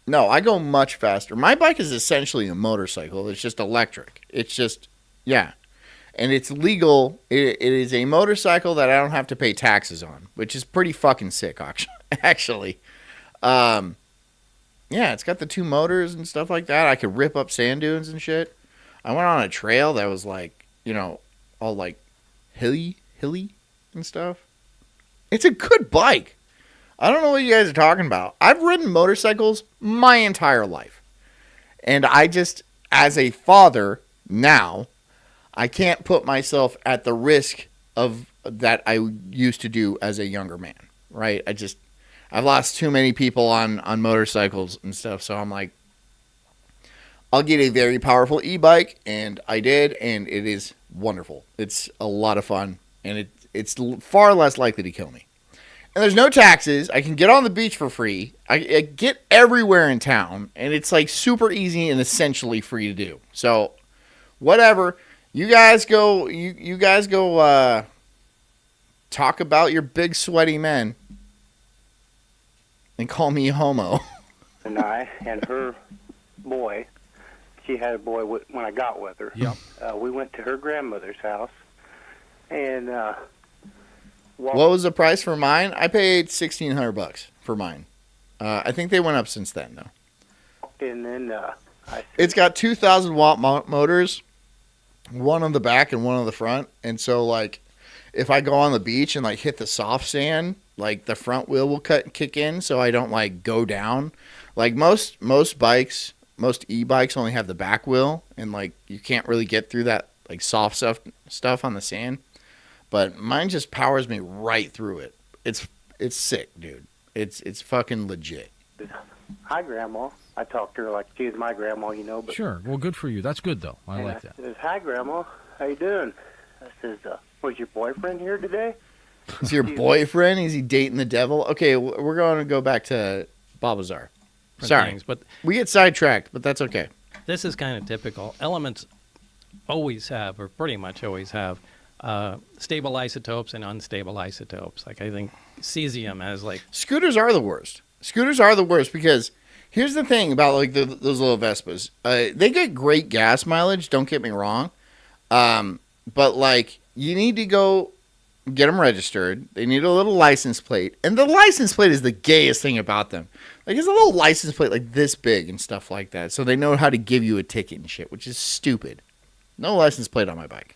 No, I go much faster. My bike is essentially a motorcycle. It's just electric. It's just, yeah. And it's legal. It is a motorcycle that I don't have to pay taxes on, which is pretty fucking sick, actually. Yeah, it's got the two motors and stuff like that. I could rip up sand dunes and shit. I went on a trail that was like, you know, all like hilly and stuff. It's a good bike. I don't know what you guys are talking about. I've ridden motorcycles my entire life. And I just, as a father now, I can't put myself at the risk of that I used to do as a younger man, right? I've lost too many people on motorcycles and stuff. So I'm like, I'll get a very powerful e-bike, and I did, and it is wonderful. It's a lot of fun, and it's far less likely to kill me. and there's no taxes. I can get on the beach for free. I get everywhere in town, and it's like super easy and essentially free to do. So, whatever. You guys go. You guys go. Talk about your big sweaty men, and call me homo. And I and her boy. She had a boy when I got with her. Yep. We went to her grandmother's house, and what was the price for mine? I paid $1,600 for mine. I think they went up since then, though. And then it's got 2,000 watt motors, one on the back and one on the front. And so, like, if I go on the beach and like hit the soft sand, like the front wheel will kick in, so I don't like go down. Like most bikes. Most e-bikes only have the back wheel, and like you can't really get through that like soft stuff on the sand. But mine just powers me right through it. It's sick, dude. It's fucking legit. Hi, Grandma. I talked to her like she was my grandma, you know. But Sure. Well, good for you. That's good, though. I like that. Says, hi, Grandma. How you doing? I says, was your boyfriend here today? Is your boyfriend? Is he dating the devil? Okay, we're going to go back to Babazar. Sorry, things, but we get sidetracked, but that's okay. This is kind of typical. Elements always have, or pretty much always have, stable isotopes and unstable isotopes. Like I think cesium has like... Scooters are the worst. Scooters are the worst because here's the thing about like those little Vespas. They get great gas mileage, don't get me wrong. But like you need to go get them registered. They need a little license plate. And the license plate is the gayest thing about them. Like, it's a little license plate like this big and stuff like that. So they know how to give you a ticket and shit, which is stupid. No license plate on my bike.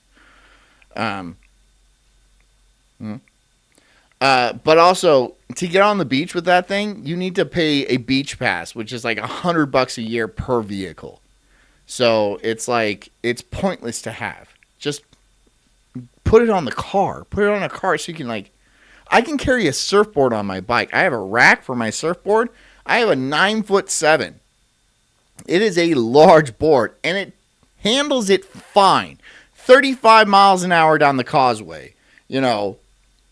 But also, to get on the beach with that thing, you need to pay a beach pass, which is like $100 a year per vehicle. So it's like, it's pointless to have. Just put it on the car. Put it on a car so you can like, I can carry a surfboard on my bike. I have a rack for my surfboard. I have a 9'7". It is a large board, and it handles it fine. 35 miles an hour down the causeway. You know,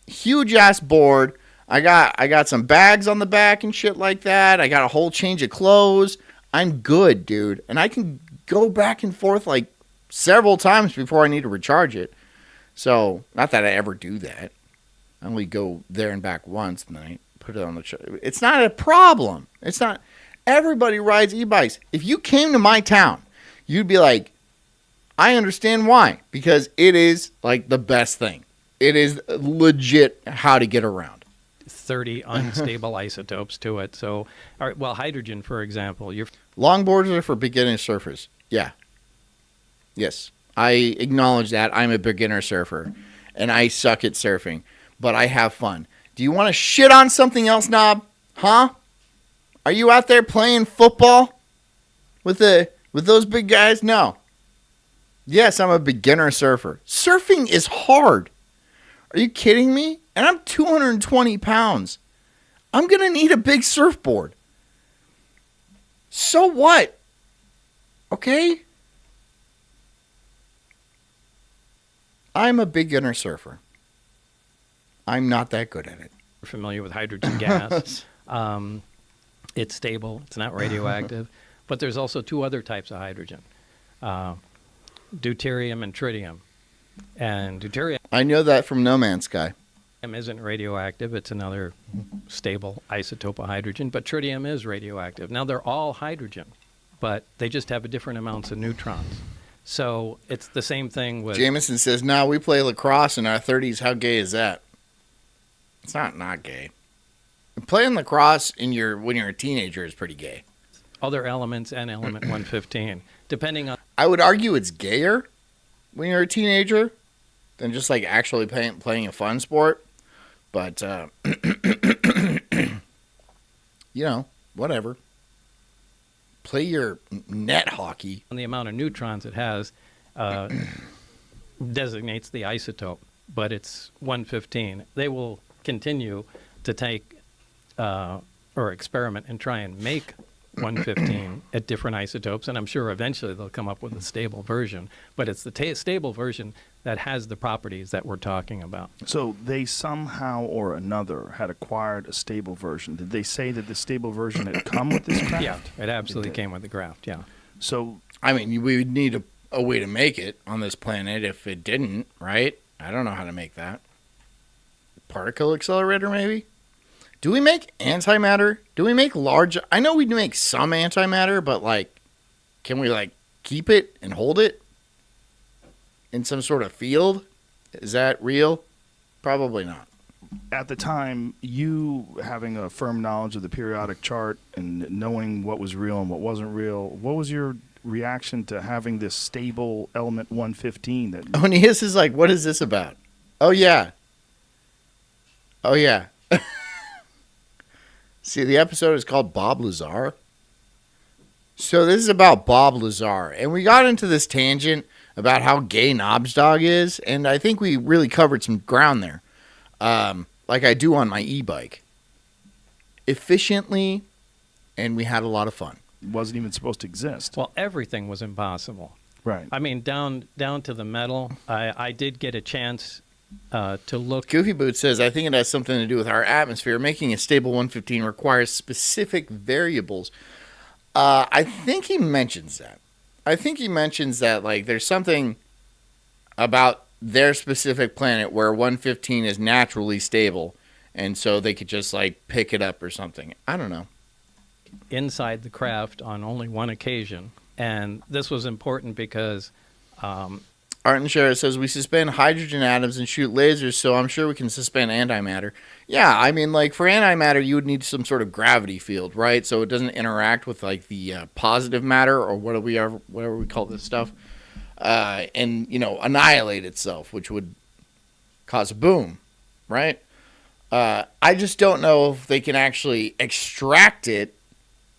huge ass board. I got some bags on the back and shit like that. I got a whole change of clothes. I'm good, dude. And I can go back and forth like several times before I need to recharge it. So, not that I ever do that. I only go there and back once, and then I put it on the charger. It's not a problem. It's not. Everybody rides e-bikes. If you came to my town, you'd be like, I understand why. Because it is like the best thing. It is legit how to get around. 30 unstable isotopes to it. So, all right, well, hydrogen, for example. Longboards are for beginner surfers. Yeah. Yes. I acknowledge that. I'm a beginner surfer, and I suck at surfing, but I have fun. Do you want to shit on something else, Knob? Huh? Are you out there playing football with those big guys? No. Yes, I'm a beginner surfer. Surfing is hard. Are you kidding me? And I'm 220 pounds. I'm going to need a big surfboard. So what? Okay? I'm a beginner surfer. I'm not that good at it. We're familiar with hydrogen gas. It's stable. It's not radioactive. But there's also two other types of hydrogen. Deuterium and tritium. And deuterium... I know that from No Man's Sky. Isn't radioactive. It's another stable isotope of hydrogen. But tritium is radioactive. Now, they're all hydrogen, but they just have different amounts of neutrons. So it's the same thing with... Jameson says, "No, we play lacrosse in our 30s. How gay is that?" It's not gay. Playing lacrosse when you're a teenager is pretty gay. Other elements and element 115, depending on... I would argue it's gayer when you're a teenager than just like actually playing a fun sport. But, you know, whatever. Play your net hockey. And the amount of neutrons it has designates the isotope, but it's 115. They will continue to take or experiment and try and make 115 at different isotopes, and I'm sure eventually they'll come up with a stable version, but it's the stable version that has the properties that we're talking about. So they somehow or another had acquired a stable version. Did they say that the stable version had come with this craft? Yeah, it absolutely came with the craft, yeah. So, I mean, we would need a way to make it on this planet if it didn't, right? I don't know how to make that. Particle accelerator, maybe? Do we make antimatter? Do we make large? I know we make some antimatter, but, like, can we, like, keep it and hold it in some sort of field? Is that real? Probably not. at the time, you having a firm knowledge of the periodic chart and knowing what was real and what wasn't real, what was your reaction to having this stable element 115? That Onias is like, what is this about? Oh, yeah. Oh, yeah. See, the episode is called Bob Lazar. So this is about Bob Lazar. And we got into this tangent about how gay Knobsdog is. And I think we really covered some ground there. Like I do on my e-bike. Efficiently. And we had a lot of fun. wasn't even supposed to exist. Well, everything was impossible. Right. I mean, down to the metal. I did get a chance to look. Goofy Boot says, I think it has something to do with our atmosphere. Making a stable 115 requires specific variables. I think he mentions that. I think he mentions that, like, there's something about their specific planet where 115 is naturally stable, and so they could just, like, pick it up or something. I don't know. Inside the craft on only one occasion, and this was important because Art and Shara says, we suspend hydrogen atoms and shoot lasers, so I'm sure we can suspend antimatter. Yeah, I mean, like, for antimatter, you would need some sort of gravity field, right? So it doesn't interact with, like, the positive matter, or whatever we call this stuff, and, you know, annihilate itself, which would cause a boom, right? I just don't know if they can actually extract it,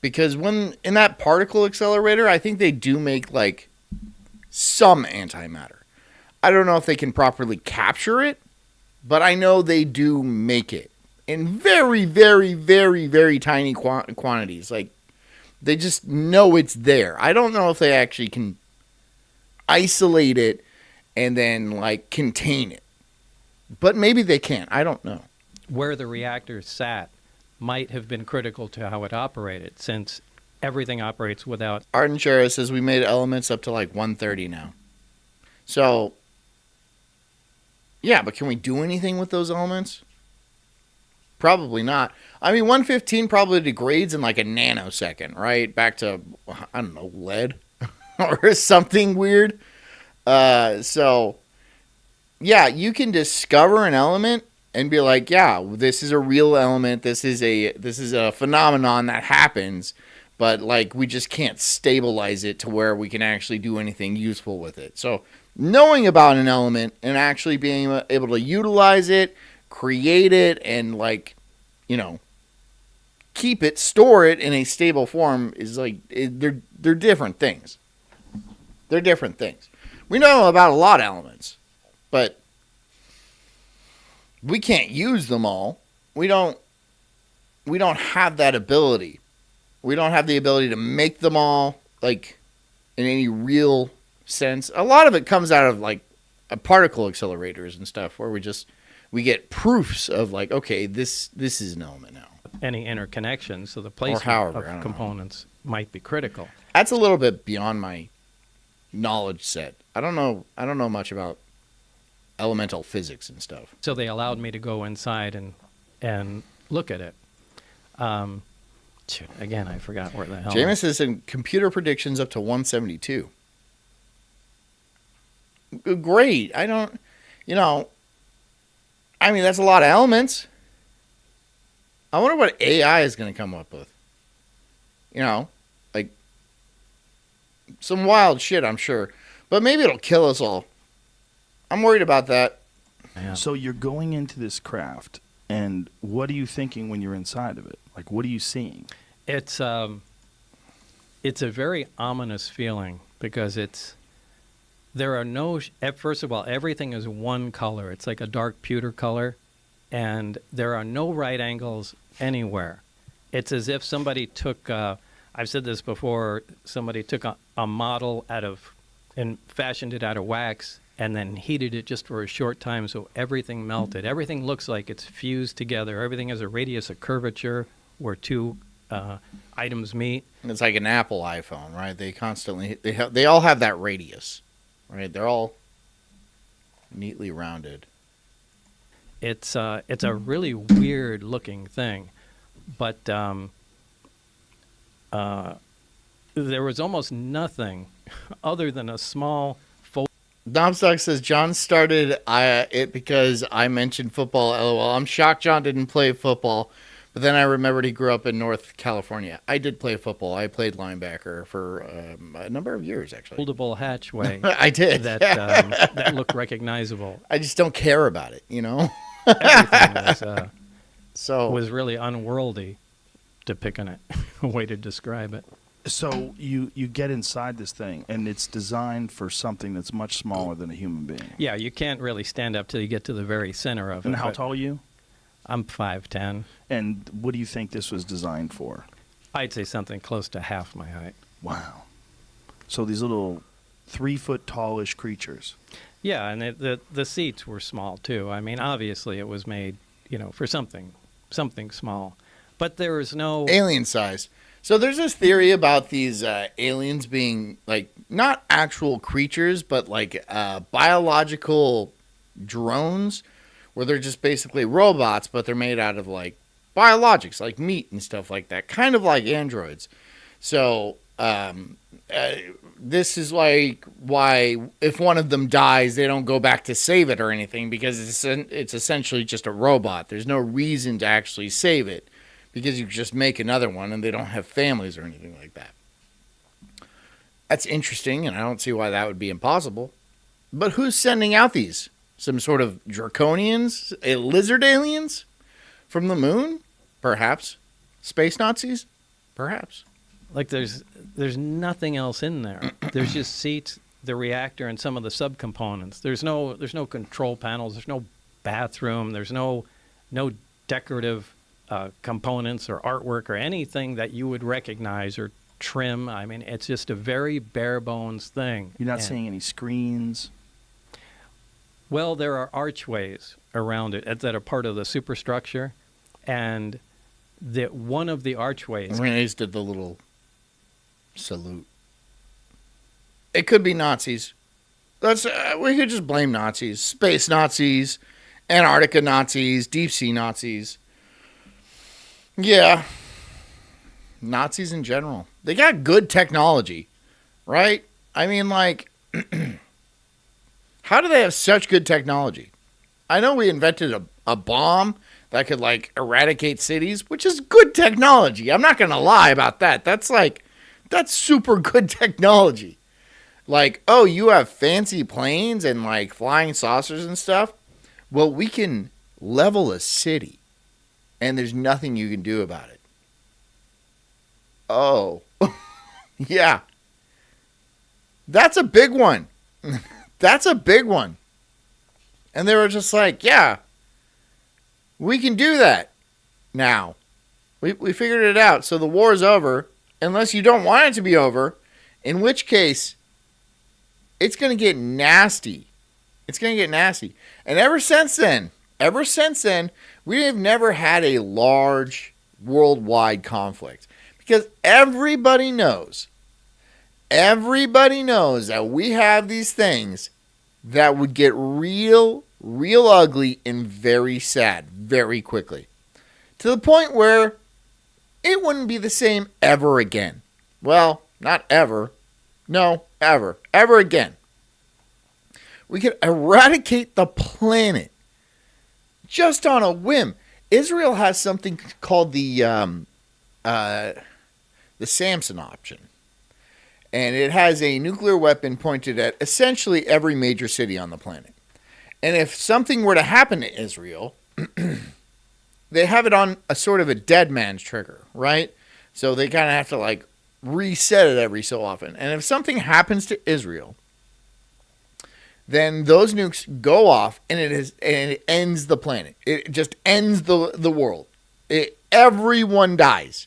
because when in that particle accelerator, I think they do make, like, some antimatter. I don't know if they can properly capture it, but I know they do make it in very, very, very, very tiny quantities. Like, they just know it's there. I don't know if they actually can isolate it and then, like, contain it. But maybe they can. I don't know. Where the reactor sat might have been critical to how it operated, since everything operates without... Arden Shara says we made elements up to like 130 now. So, yeah, but can we do anything with those elements? Probably not. I mean, 115 probably degrades in like a nanosecond, right? Back to, I don't know, lead or something weird. So, yeah, you can discover an element and be like, yeah, this is a real element. This is a phenomenon that happens. But, like, we just can't stabilize it to where we can actually do anything useful with it. So, knowing about an element and actually being able to utilize it, create it, and, like, you know, keep it, store it in a stable form is, like, they're different things. They're different things. We know about a lot of elements, but we can't use them all. We don't have that ability. We don't have the ability to make them all, like, in any real sense. A lot of it comes out of, like, particle accelerators and stuff, where we get proofs of, like, okay, this is an element now. Any interconnections, so the placement of components might be critical. That's a little bit beyond my knowledge set. I don't know much about elemental physics and stuff. So they allowed me to go inside and look at it. Shoot, again, I forgot where the hell. Jameis says in computer predictions up to 172. Great. I don't, I mean, that's a lot of elements. I wonder what AI is going to come up with. Like, some wild shit, I'm sure. But maybe it'll kill us all. I'm worried about that. Yeah. So you're going into this craft, and what are you thinking when you're inside of it? Like, what are you seeing? It's a very ominous feeling, because there are no, first of all, everything is one color. It's like a dark pewter color, and there are no right angles anywhere. It's as if somebody took a I've said this before. Somebody took a model and fashioned it out of wax and then heated it just for a short time so everything melted. Everything looks like it's fused together. Everything has a radius of curvature where two items meet. It's like an Apple iPhone, right? They all have that radius, right? They're all neatly rounded. It's a really weird looking thing, but there was almost nothing other than a small fold. Domstock says John started it because I mentioned football. LOL. I'm shocked John didn't play football, but then I remembered he grew up in North California. I did play football. I played linebacker for a number of years, actually. Foldable hatchway. I did. That looked recognizable. I just don't care about it, you know. Everything was really unworldly, to pick on it, a way to describe it. So you get inside this thing, and it's designed for something that's much smaller than a human being. Yeah, you can't really stand up till you get to the very center of it. And how tall are you? I'm 5'10". And what do you think this was designed for? I'd say something close to half my height. Wow. So these little 3-foot tallish creatures. Yeah, and the seats were small too. I mean, obviously it was made, for something small. But there was no alien size. So there's this theory about these aliens being like not actual creatures, but like biological drones, where they're just basically robots, but they're made out of like biologics, like meat and stuff like that, kind of like androids. So this is like why if one of them dies, they don't go back to save it or anything, because it's essentially just a robot. There's no reason to actually save it, because you just make another one and they don't have families or anything like that. That's interesting, and I don't see why that would be impossible. But who's sending out these? Some sort of draconians? Lizard aliens? From the moon? Perhaps. Space Nazis? Perhaps. Like there's nothing else in there. There's just seats, the reactor, and some of the subcomponents. There's no control panels. There's no bathroom. There's no decorative components or artwork or anything that you would recognize or trim. I mean, it's just a very bare bones thing. You're not seeing any screens? Well, there are archways around it that are part of the superstructure, and one of the archways. Renee's did the little salute. It could be Nazis. We could just blame Nazis, space Nazis, Antarctica Nazis, deep sea Nazis. Yeah. Nazis in general. They got good technology, right? I mean, like, how do they have such good technology? I know we invented a bomb that could, like, eradicate cities, which is good technology. I'm not going to lie about that. That's super good technology. Like, oh, you have fancy planes and, like, flying saucers and stuff? Well, we can level a city, and there's nothing you can do about it. Oh, yeah. That's a big one. That's a big one. And they were just like, yeah, we can do that now. We figured it out. So the war is over, unless you don't want it to be over, in which case it's going to get nasty. It's going to get nasty. And ever since then, we have never had a large worldwide conflict. Because everybody knows that we have these things that would get real ugly and very sad very quickly. To the point where it wouldn't be the same ever again. Well, not ever. No, ever. Ever again. We could eradicate the planet just on a whim. Israel has something called the Samson option. And it has a nuclear weapon pointed at essentially every major city on the planet. And if something were to happen to Israel, they have it on a sort of a dead man's trigger, right? So they kind of have to like reset it every so often. And if something happens to Israel, then those nukes go off and it ends the planet. It just ends the world. Everyone dies.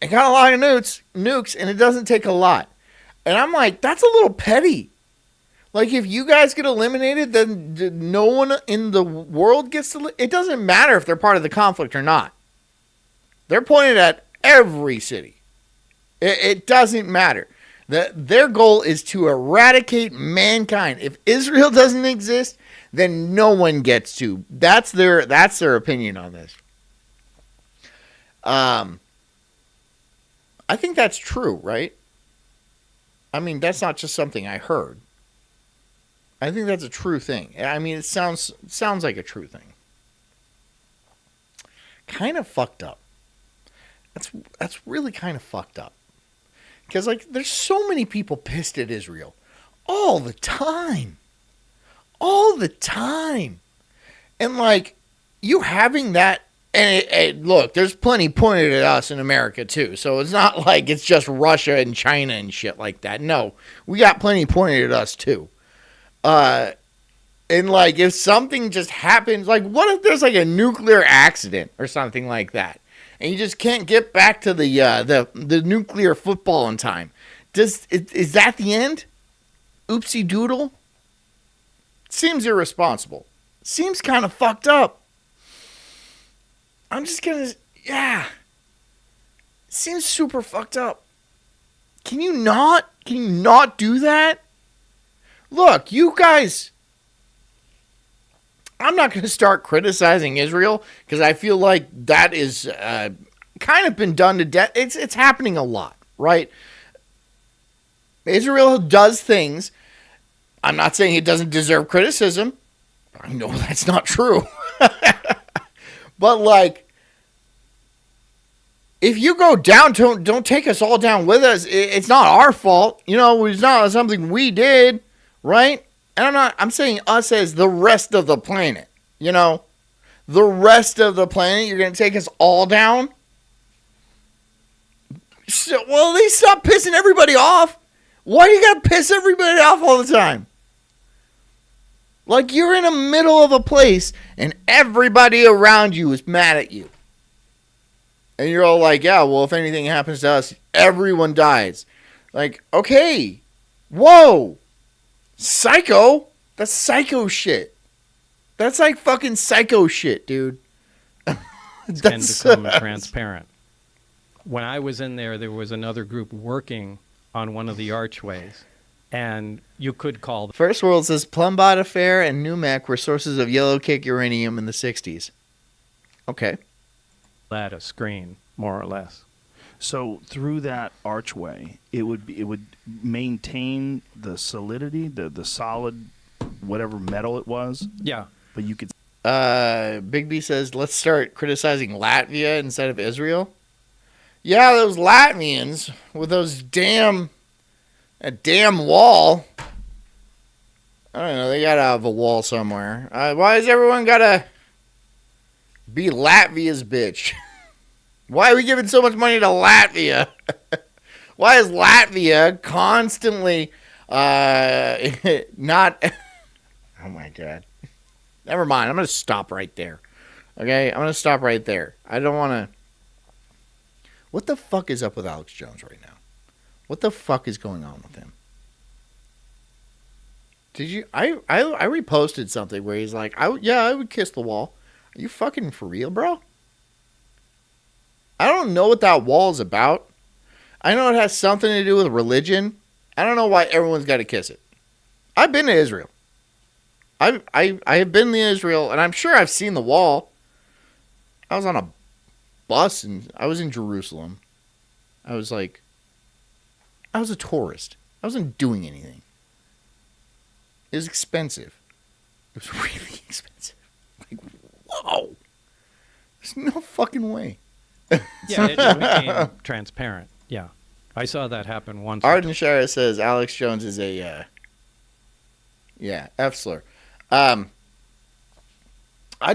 It got a lot of nukes, and it doesn't take a lot. And I'm like, that's a little petty. Like, if you guys get eliminated, then no one in the world gets to... It doesn't matter if they're part of the conflict or not. They're pointed at every city. It doesn't matter. Their goal is to eradicate mankind. If Israel doesn't exist, then no one gets to. That's their opinion on this. I think that's true, right? I mean, that's not just something I heard. I think that's a true thing. I mean, it sounds like a true thing. Kind of fucked up. That's really kind of fucked up. Because, like, there's so many people pissed at Israel all the time. All the time. And, like, you having that... And look, there's plenty pointed at us in America, too. So it's not like it's just Russia and China and shit like that. No, we got plenty pointed at us, too. And, like, if something just happens... Like, what if there's, like, a nuclear accident or something like that? And you just can't get back to the nuclear football in time. Is that the end? Oopsie doodle? Seems irresponsible. Seems kind of fucked up. I'm just gonna... Yeah. Seems super fucked up. Can you not do that? Look, you guys... I'm not going to start criticizing Israel because I feel like that is kind of been done to death. It's happening a lot, right? Israel does things. I'm not saying it doesn't deserve criticism. I know that's not true. But, like, if you go down, don't take us all down with us. It's not our fault. You know, it's not something we did, right? And I'm saying us as the rest of the planet, you know? The rest of the planet, you're going to take us all down? So, well, at least stop pissing everybody off. Why do you got to piss everybody off all the time? Like, you're in the middle of a place, and everybody around you is mad at you. And you're all like, yeah, well, if anything happens to us, everyone dies. Like, okay. Whoa. Psycho? That's psycho shit. That's like fucking psycho shit, dude. It can become transparent. When I was in there was another group working on one of the archways, and you could call... First World says Plumbot Affair and NUMEC were sources of yellow cake uranium in the 60s. Okay. That a screen, more or less. So through that archway, it would maintain the solidity, the solid, whatever metal it was. Yeah. But you could... Big B says, let's start criticizing Latvia instead of Israel. Yeah, those Latvians with those damn wall. I don't know, they gotta have a wall somewhere. Why does everyone gotta be Latvia's bitch? Why are we giving so much money to Latvia? Why is Latvia constantly not... Oh, my God. Never mind. I'm going to stop right there. Okay? I'm going to stop right there. I don't want to... What the fuck is up with Alex Jones right now? What the fuck is going on with him? Did you... I reposted something where he's like, I would kiss the wall. Are you fucking for real, bro? I don't know what that wall is about. I know it has something to do with religion. I don't know why everyone's got to kiss it. I've been to Israel. I have been to Israel, and I'm sure I've seen the wall. I was on a bus, and I was in Jerusalem. I was a tourist. I wasn't doing anything. It was expensive. It was really expensive. Like, whoa. There's no fucking way. Yeah, it just became transparent. Yeah. I saw that happen once. Arden Shara says Alex Jones is a, F-slur.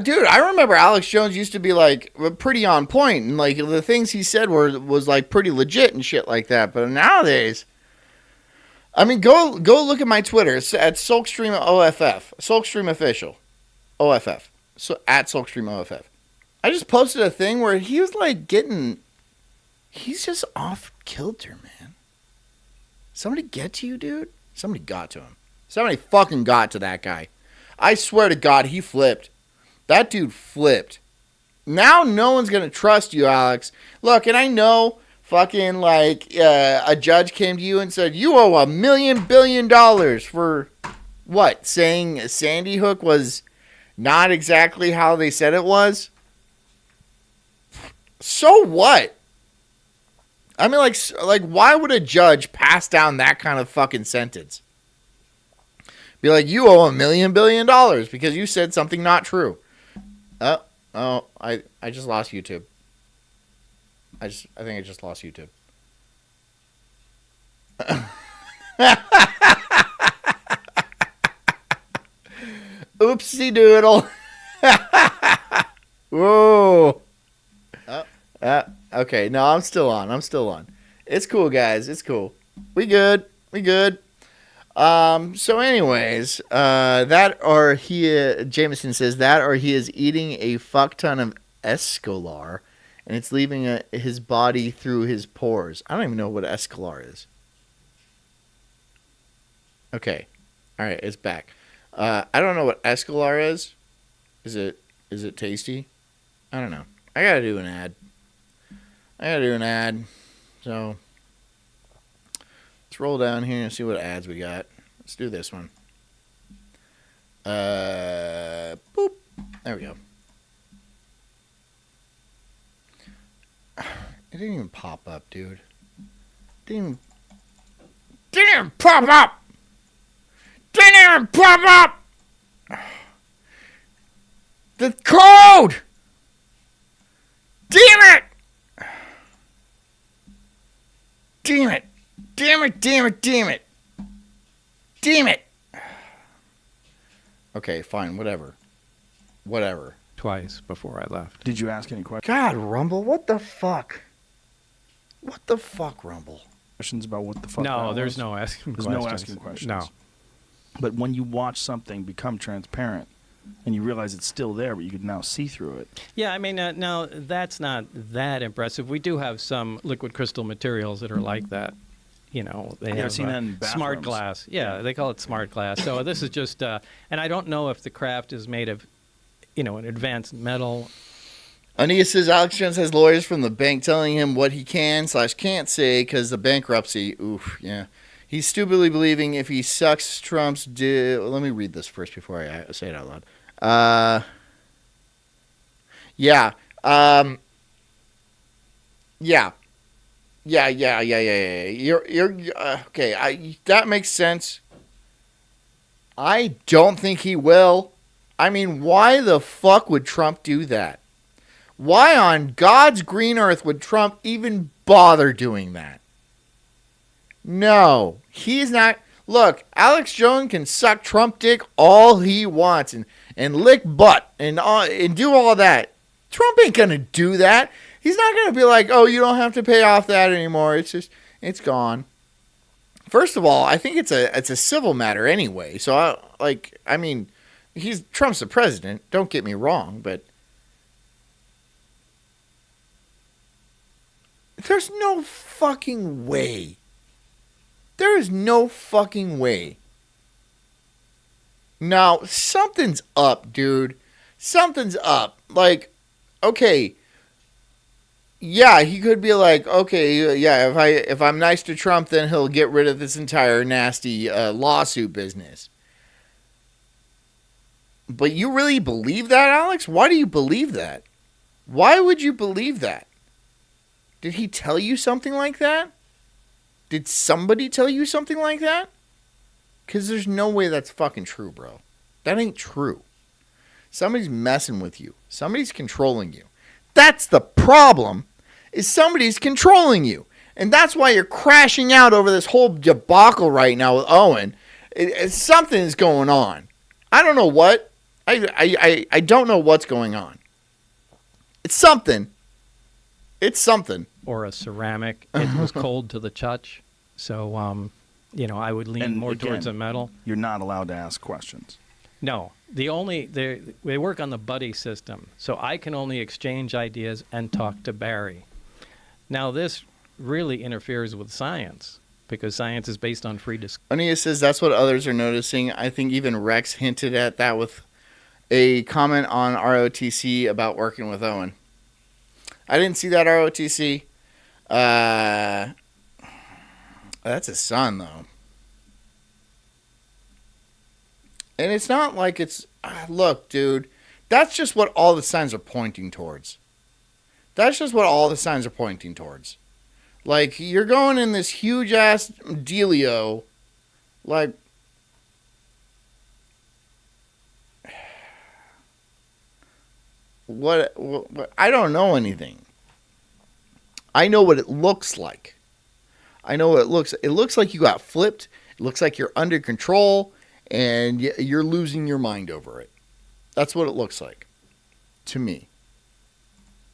Dude, I remember Alex Jones used to be, like, pretty on point, and, like, the things he said was like, pretty legit and shit like that, but nowadays, I mean, go look at my Twitter. It's at Sulkstream OFF. Sulkstream Official. OFF. So, at Sulkstream OFF. I just posted a thing where he was, like, He's just off kilter, man. Somebody get to you, dude? Somebody got to him. Somebody fucking got to that guy. I swear to God, he flipped. That dude flipped. Now no one's going to trust you, Alex. Look, and I know fucking like a judge came to you and said, you owe $1 billion for what? Saying Sandy Hook was not exactly how they said it was? So what? I mean, like, why would a judge pass down that kind of fucking sentence? Be like, you owe $1 billion because you said something not true. I just lost YouTube. I think I just lost YouTube. Oopsie doodle. Whoa. Okay, no, I'm still on. It's cool, guys. It's cool. We good. So anyways, Jameson says that or he is eating a fuck ton of Escolar and it's leaving his body through his pores. I don't even know what Escolar is. Okay. All right, it's back. I don't know what Escolar is. Is it tasty? I don't know. I got to do an ad. So let's roll down here and see what ads we got. Let's do this one. Boop. There we go. It didn't even pop up, dude. Didn't even pop up. The code. Damn it. Okay, fine, whatever. Twice before I left. Did you ask any questions? God, Rumble, what the fuck? Rumble? Questions about what the fuck? No, there's no asking questions. There's no asking questions. No. But when you watch something become transparent and you realize it's still there, but you can now see through it. Yeah, I mean, now that's not that impressive. We do have some liquid crystal materials that are like that. You know, they have seen that in smart bathrooms. glass. Yeah, they call it smart glass. So this is just, and I don't know if the craft is made of, an advanced metal. Ania says Alex Jones has lawyers from the bank telling him what he can/can't say because the bankruptcy. Oof, yeah. He's stupidly believing if he sucks Trump's let me read this first before I say it out loud. Yeah. Yeah. You're okay. That makes sense. I don't think he will. I mean, why the fuck would Trump do that? Why on God's green earth would Trump even bother doing that? No, he's not. Look, Alex Jones can suck Trump dick all he wants and lick butt and do all that. Trump ain't going to do that. He's not going to be like, oh, you don't have to pay off that anymore. It's gone. First of all, I think it's a civil matter anyway. So, Trump's the president. Don't get me wrong, but there's no fucking way. There is no fucking way. Now, something's up, dude. Something's up. Like, okay. Yeah, he could be like, okay, yeah, if I'm nice to Trump, then he'll get rid of this entire nasty lawsuit business. But you really believe that, Alex? Why do you believe that? Why would you believe that? Did he tell you something like that? Did somebody tell you something like that? Because there's no way that's fucking true, bro. That ain't true. Somebody's messing with you. Somebody's controlling you. That's the problem, is somebody's controlling you. And that's why you're crashing out over this whole debacle right now with Owen. Something's going on. I don't know what. I don't know what's going on. It's something. It's something. Or a ceramic. It was cold to the touch. So, I would lean more towards a metal. You're not allowed to ask questions. No. They work on the buddy system. So I can only exchange ideas and talk to Barry. Now, this really interferes with science because science is based on free discovery. Ania says that's what others are noticing. I think even Rex hinted at that with a comment on ROTC about working with Owen. I didn't see that ROTC. That's his son, though. And it's not like it's... look, dude. That's just what all the signs are pointing towards. That's just what all the signs are pointing towards. Like, you're going in this huge-ass dealio. Like... What? I don't know anything. I know what it looks like. I know what it looks. It looks like you got flipped. It looks like you're under control, and you're losing your mind over it. That's what it looks like, to me.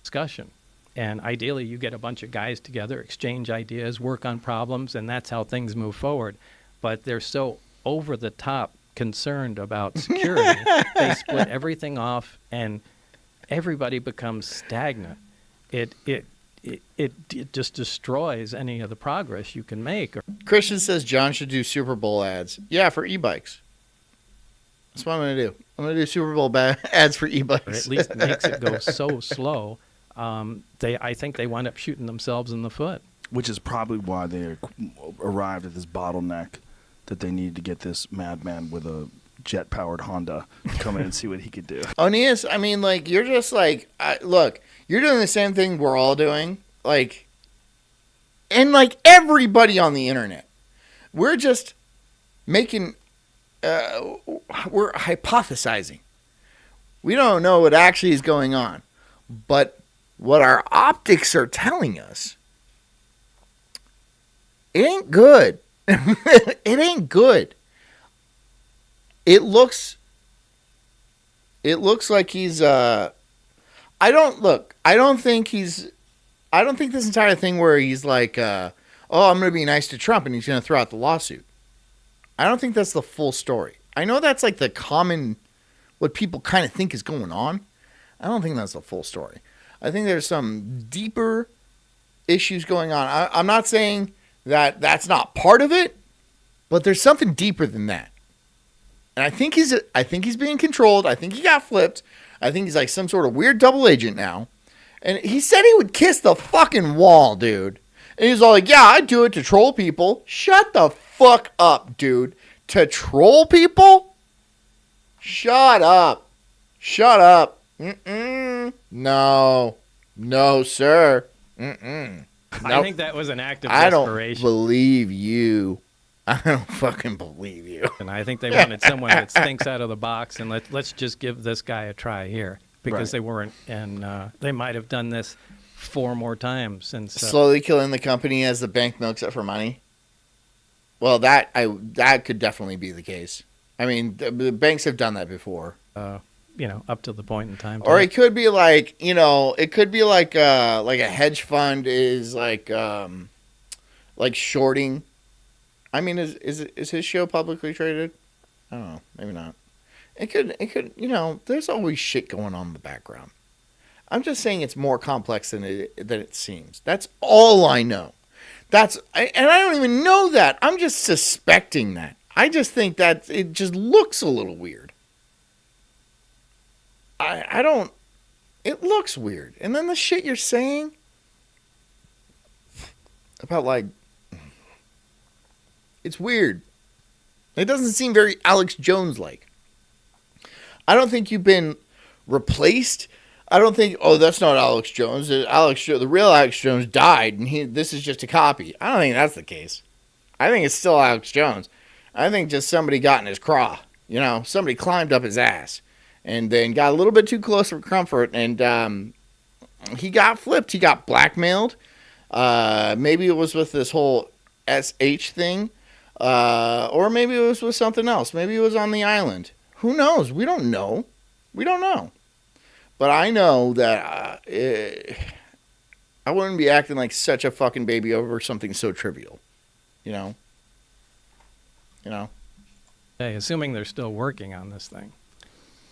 Discussion, and ideally, you get a bunch of guys together, exchange ideas, work on problems, and that's how things move forward. But they're so over the top concerned about security, they split everything off, and everybody becomes stagnant. It just destroys any of the progress you can make. Christian says John should do Super Bowl ads. Yeah, for e-bikes. That's what I'm going to do. I'm going to do Super Bowl ads for e-bikes. Or at least makes it go so slow. I think they wind up shooting themselves in the foot. Which is probably why they arrived at this bottleneck that they needed to get this madman with a jet-powered Honda come in and see what he could do. Onias, I mean, like, you're just like, look, you're doing the same thing we're all doing. Like, and like everybody on the internet. We're just making, we're hypothesizing. We don't know what actually is going on. But what our optics are telling us, it ain't good. It ain't good. It looks like he's I don't think this entire thing where he's like I'm going to be nice to Trump and he's going to throw out the lawsuit. I don't think that's the full story. I know that's like the common what people kind of think is going on. I don't think that's the full story. I think there's some deeper issues going on. I'm not saying that that's not part of it, but there's something deeper than that. And I think he's being controlled. I think he got flipped. I think he's like some sort of weird double agent now. And he said he would kiss the fucking wall, dude. And he's all like, yeah, I'd do it to troll people. Shut the fuck up, dude. To troll people? Shut up. Shut up. No. No, sir. Nope. I think that was an act of I desperation. don't believe you. I don't fucking believe you. And I think they wanted someone that thinks out of the box and let's just give this guy a try here because they weren't, and they might have done this 4 more times since slowly killing the company as the bank milks it for money. Well, that could definitely be the case. I mean, the banks have done that before. Up to the point in time. Or it could be like, it could be like a hedge fund is like shorting. I mean, is his show publicly traded? I don't know. Maybe not. It could, there's always shit going on in the background. I'm just saying it's more complex than it seems. That's all I know. And I don't even know that. I'm just suspecting that. I just think that it just looks a little weird. It looks weird. And then the shit you're saying about like, it's weird. It doesn't seem very Alex Jones-like. I don't think you've been replaced. I don't think, that's not Alex Jones. The real Alex Jones died, and this is just a copy. I don't think that's the case. I think it's still Alex Jones. I think just somebody got in his craw. Somebody climbed up his ass and then got a little bit too close for comfort, and he got flipped. He got blackmailed. Maybe it was with this whole SH thing. Or maybe it was with something else. Maybe it was on the island. Who knows? We don't know. But I know that I wouldn't be acting like such a fucking baby over something so trivial. Hey, assuming they're still working on this thing.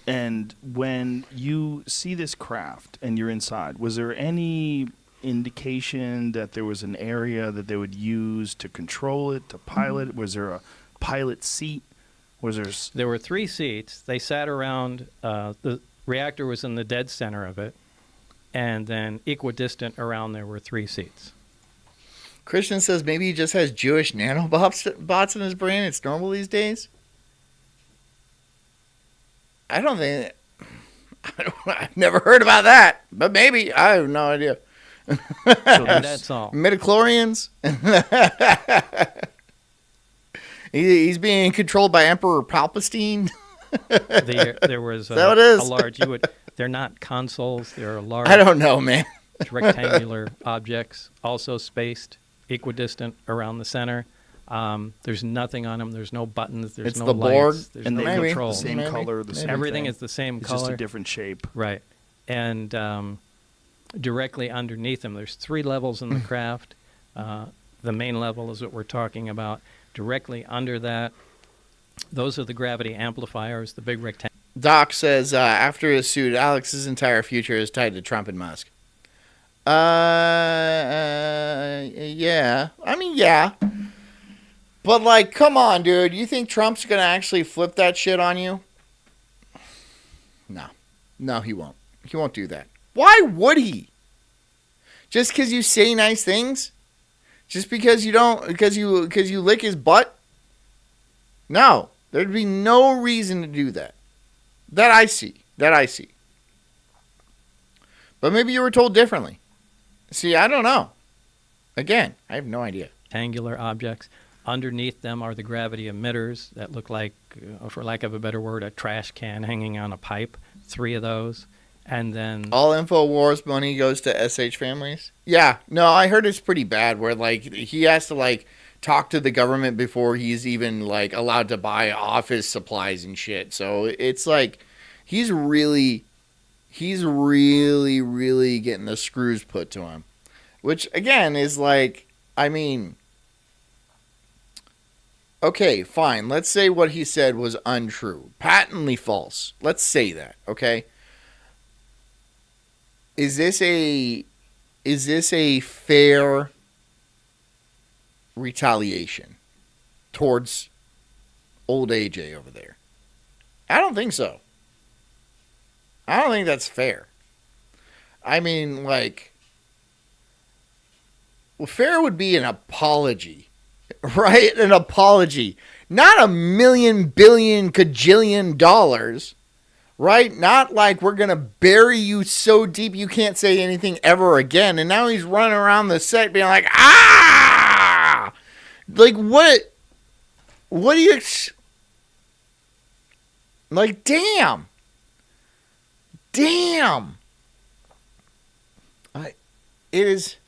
And when you see this craft and you're inside, was there any indication that there was an area that they would use to control it, to pilot it? Was there a pilot seat? There were 3 seats. They sat around. The reactor was in the dead center of it, and then equidistant around there were 3 seats. Christian says maybe he just has Jewish nanobots in his brain. It's normal these days. I don't think. I've never heard about that, but maybe. I have no idea. So that's all. Midichlorians. He's being controlled by Emperor Palpatine. There was a large. They're not consoles. They're large. I don't know, man. Rectangular objects, also spaced, equidistant around the center. There's nothing on them. There's no buttons. There's no the lights. Borg. There's And no they control. the same color, the same Everything thing. is the same It's color. just a different shape. Right. And directly underneath them, there's 3 levels in the craft. The main level is what we're talking about. Directly under that, those are the gravity amplifiers, the big rectangle. Doc says after his suit, Alex's entire future is tied to Trump and Musk. Yeah. I mean, yeah. But, like, come on, dude. You think Trump's going to actually flip that shit on you? No. No, he won't. He won't do that. Why would he? Just because you say nice things? Just because you don't, because you lick his butt? No. There'd be no reason to do that. That I see. But maybe you were told differently. See, I don't know. Again, I have no idea. Rectangular objects. Underneath them are the gravity emitters that look like, for lack of a better word, a trash can hanging on a pipe. 3 of those. And then all InfoWars money goes to SH families? Yeah. No, I heard it's pretty bad where, like, he has to, like, talk to the government before he's even, like, allowed to buy office supplies and shit. So it's like he's really getting the screws put to him. Which, again, is like, I mean, okay, fine. Let's say what he said was untrue. Patently false. Let's say that, okay? Is this a fair retaliation towards old AJ over there? I don't think so. I don't think that's fair. I mean, like, well, fair would be an apology, right? An apology. Not $1 million, billion, kajillion dollars. Right? Not like we're going to bury you so deep you can't say anything ever again. And now he's running around the set being like, ah! Like, what do you... Like, damn. Damn. It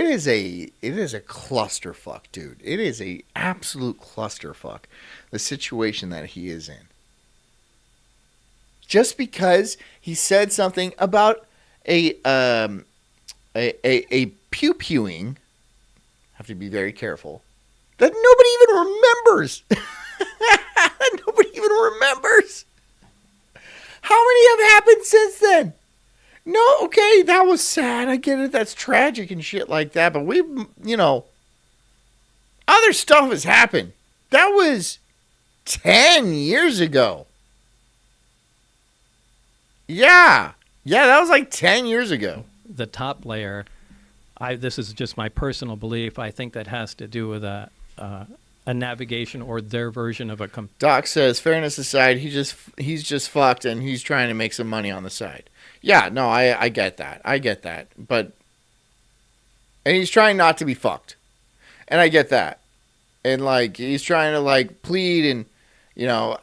is a clusterfuck, dude. It is a absolute clusterfuck. The situation that he is in. Just because he said something about a pew-pewing, have to be very careful, that nobody even remembers. Nobody even remembers. How many have happened since then? No, okay, that was sad. I get it. That's tragic and shit like that. But other stuff has happened. That was 10 years ago. Yeah, that was like 10 years ago. The top layer, this is just my personal belief, I think that has to do with a navigation or their version of a... Doc says, fairness aside, he's just fucked and he's trying to make some money on the side. Yeah, no, I get that. And he's trying not to be fucked. And I get that. And, like, he's trying to, like, plead and,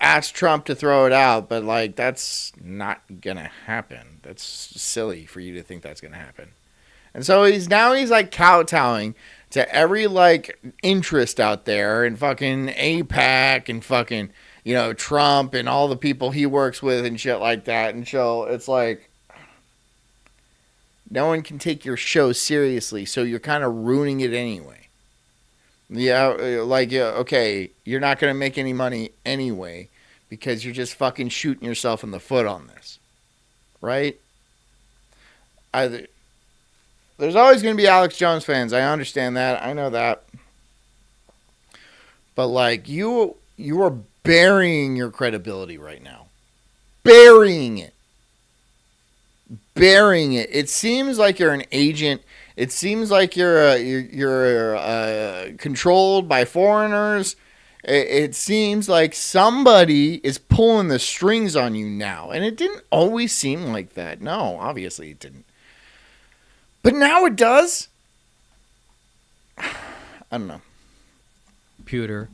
ask Trump to throw it out. But, like, that's not going to happen. That's silly for you to think that's going to happen. And so he's like, kowtowing to every, like, interest out there in fucking AIPAC and fucking, Trump and all the people he works with and shit like that. And so it's like, no one can take your show seriously, so you're kind of ruining it anyway. Yeah, okay, you're not going to make any money anyway because you're just fucking shooting yourself in the foot on this. Right? There's always going to be Alex Jones fans. I understand that. I know that. But like you are burying your credibility right now. Burying it. It seems like you're an agent. It seems like you're controlled by foreigners. It seems like somebody is pulling the strings on you now, and it didn't always seem like that. No, obviously it didn't. But now it does. I don't know. Computer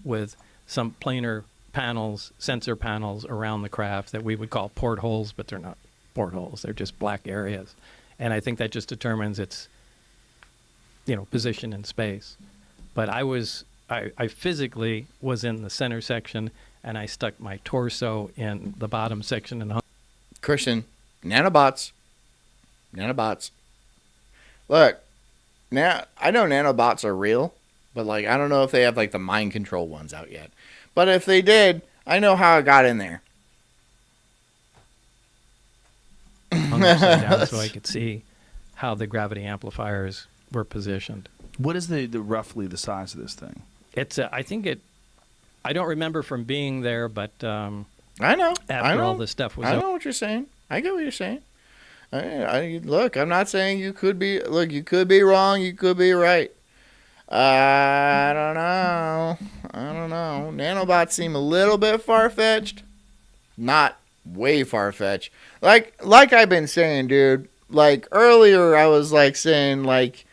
with some planar panels, sensor panels around the craft that we would call portholes, but they're not portholes. They're just black areas. And I think that just determines its, position in space. But I physically was in the center section, and I stuck my torso in the bottom section. And Christian, nanobots. Look, now I know nanobots are real, but like I don't know if they have like the mind control ones out yet. But if they did, I know how I got in there. hung upside down so I could see how the gravity amplifiers were positioned. What is the roughly the size of this thing? It's I don't remember from being there, but I know. After all the stuff was I know what you're saying. I get what you're saying. Look, I'm not saying you could be. Look, you could be wrong. You could be right. I don't know. Nanobots seem a little bit far-fetched. Not way far-fetched. Like I've been saying, dude. Like earlier, I was like saying, like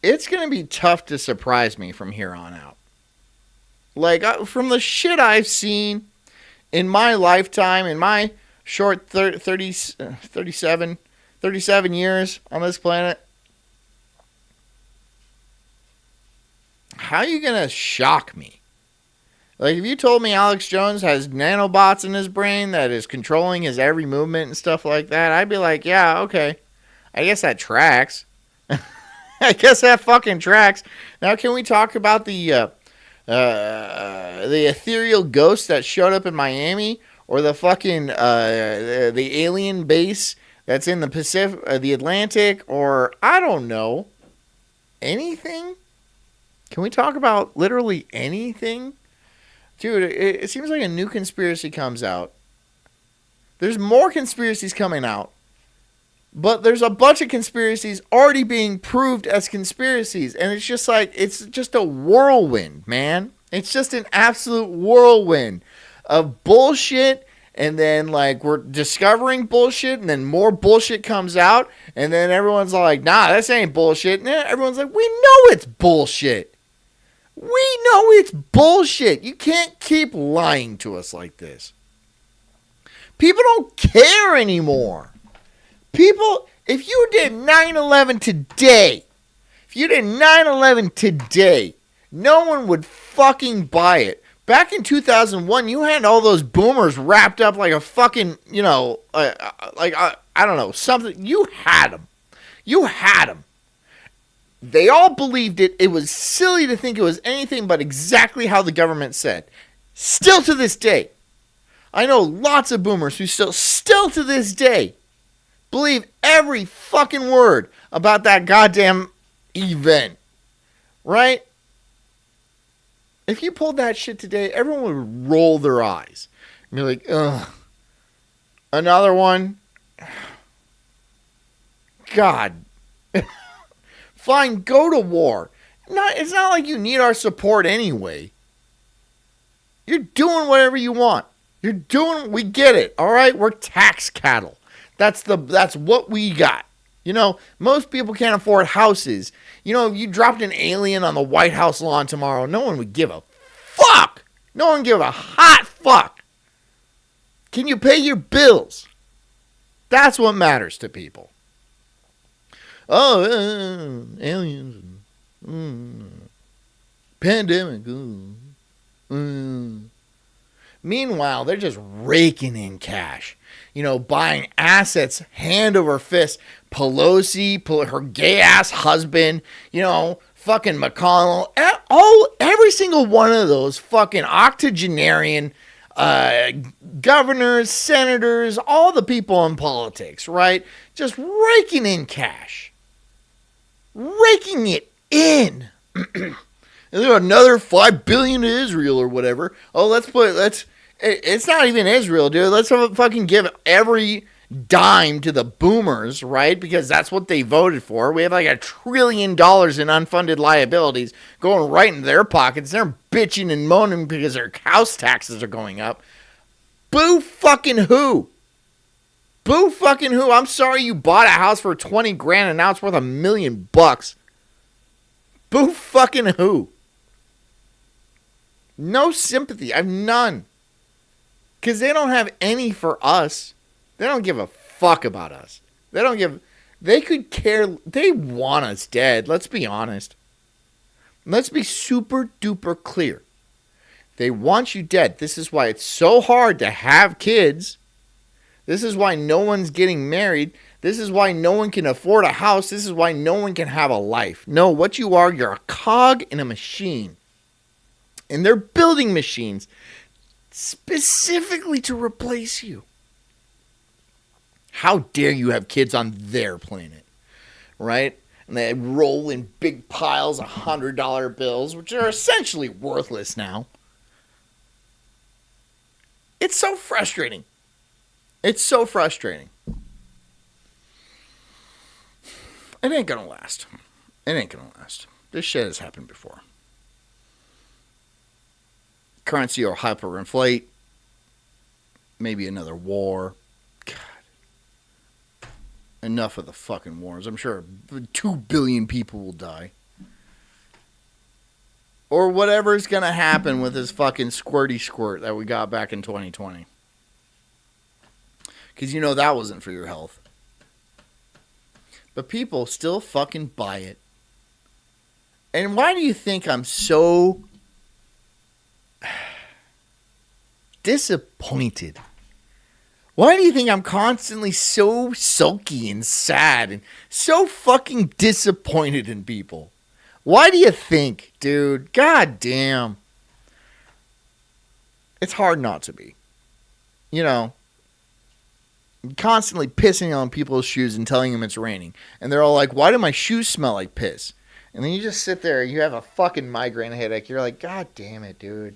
it's gonna be tough to surprise me from here on out. Like from the shit I've seen in my lifetime, in my short 37 years on this planet. How are you going to shock me? Like, if you told me Alex Jones has nanobots in his brain that is controlling his every movement and stuff like that, I'd be like, yeah, okay. I guess that tracks. I guess that fucking tracks. Now, can we talk about the ethereal ghost that showed up in Miami? Or the fucking, the alien base that's in the Pacific, the Atlantic? Or, I don't know. Anything? Can we talk about literally anything? Dude, it seems like a new conspiracy comes out. There's more conspiracies coming out. But there's a bunch of conspiracies already being proved as conspiracies. And it's just like, it's just a whirlwind, man. It's just an absolute whirlwind of bullshit. And then, like, we're discovering bullshit. And then more bullshit comes out. And then everyone's like, nah, this ain't bullshit. And everyone's like, we know it's bullshit. We know it's bullshit. You can't keep lying to us like this. People don't care anymore. People, if you did 9/11 today, no one would fucking buy it. Back in 2001, you had all those boomers wrapped up like a fucking, I don't know, something. You had them. They all believed it. It was silly to think it was anything but exactly how the government said. Still to this day. I know lots of boomers who still to this day believe every fucking word about that goddamn event. Right? If you pulled that shit today, everyone would roll their eyes. And be like, ugh. Another one? God. Fine, go to war. It's not like you need our support anyway. You're doing whatever you want. We get it, all right? We're tax cattle. That's what we got. Most people can't afford houses. If you dropped an alien on the White House lawn tomorrow, no one would give a fuck. No one would give a hot fuck. Can you pay your bills? That's what matters to people. Oh, aliens. Pandemic. Meanwhile, they're just raking in cash. Buying assets hand over fist. Pelosi, her gay-ass husband, fucking McConnell. Every single one of those fucking octogenarian governors, senators, all the people in politics, right? just raking in cash. Raking it in. And another $5 billion to Israel or whatever. Oh, it's not even Israel, dude. Let's fucking give every dime to the boomers, right? Because that's what they voted for. We have like $1 trillion in unfunded liabilities going right into their pockets. They're bitching and moaning because their house taxes are going up. Boo fucking who? Boo fucking who? I'm sorry you bought a house for $20,000 and now it's worth $1 million. Boo fucking who? No sympathy. I have none. Because they don't have any for us. They don't give a fuck about us. They could care. They want us dead. Let's be honest. Let's be super duper clear. They want you dead. This is why it's so hard to have kids. This is why no one's getting married. This is why no one can afford a house. This is why no one can have a life. No, what you are, you're a cog in a machine. And they're building machines specifically to replace you. How dare you have kids on their planet, right? And they roll in big piles of $100 bills, which are essentially worthless now. It's so frustrating. It's so frustrating. It ain't gonna last. It ain't gonna last. This shit has happened before. Currency will hyperinflate. Maybe another war. God. Enough of the fucking wars. I'm sure 2 billion people will die. Or whatever's going to happen with this fucking squirty squirt that we got back in 2020. Because you know that wasn't for your health. But people still fucking buy it. And why do you think I'm so disappointed? Why do you think I'm constantly so sulky and sad and so fucking disappointed in people? Why do you think, dude? God damn. It's hard not to be. You know, constantly pissing on people's shoes and telling them it's raining. And they're all like, why do my shoes smell like piss? And then you just sit there, you have a fucking migraine headache. You're like, God damn it, dude.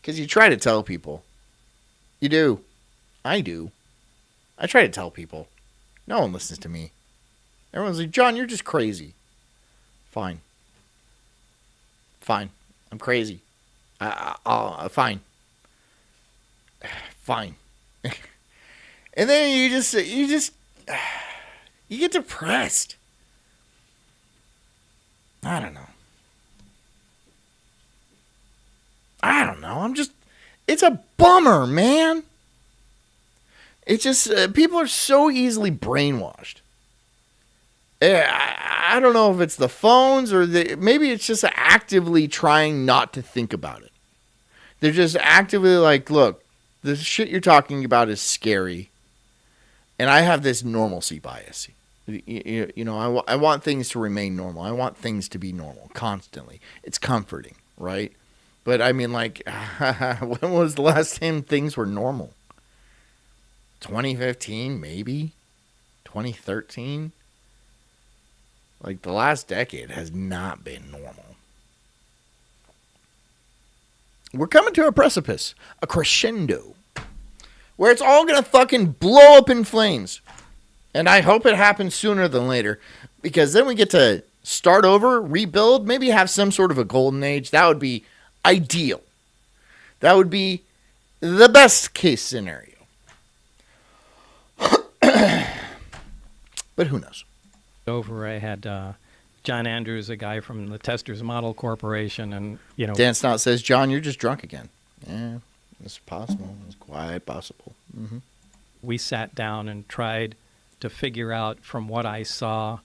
Because you try to tell people. You do. I do. I try to tell people. No one listens to me. Everyone's like, John, you're just crazy. Fine. Fine. I'm crazy. Fine. Fine. And then you get depressed. I don't know. It's a bummer, man. It's just, people are so easily brainwashed. I don't know if it's the phones or maybe it's just actively trying not to think about it. They're just actively like, look, the shit you're talking about is scary. And I have this normalcy bias. You know, I want things to remain normal. I want things to be normal constantly. It's comforting, right? But I mean, like, when was the last time things were normal? 2015, maybe? 2013? Like, the last decade has not been normal. We're coming to a precipice, a crescendo, where it's all going to fucking blow up in flames. And I hope it happens sooner than later, because then we get to start over, rebuild, maybe have some sort of a golden age. That would be ideal. That would be the best case scenario. But who knows? Over, I had John Andrews, a guy from the Testers Model Corporation, and you know. Dan Snout says, John, you're just drunk again. Yeah, it's possible. It's quite possible. Mm-hmm. We sat down and tried to figure out from what I saw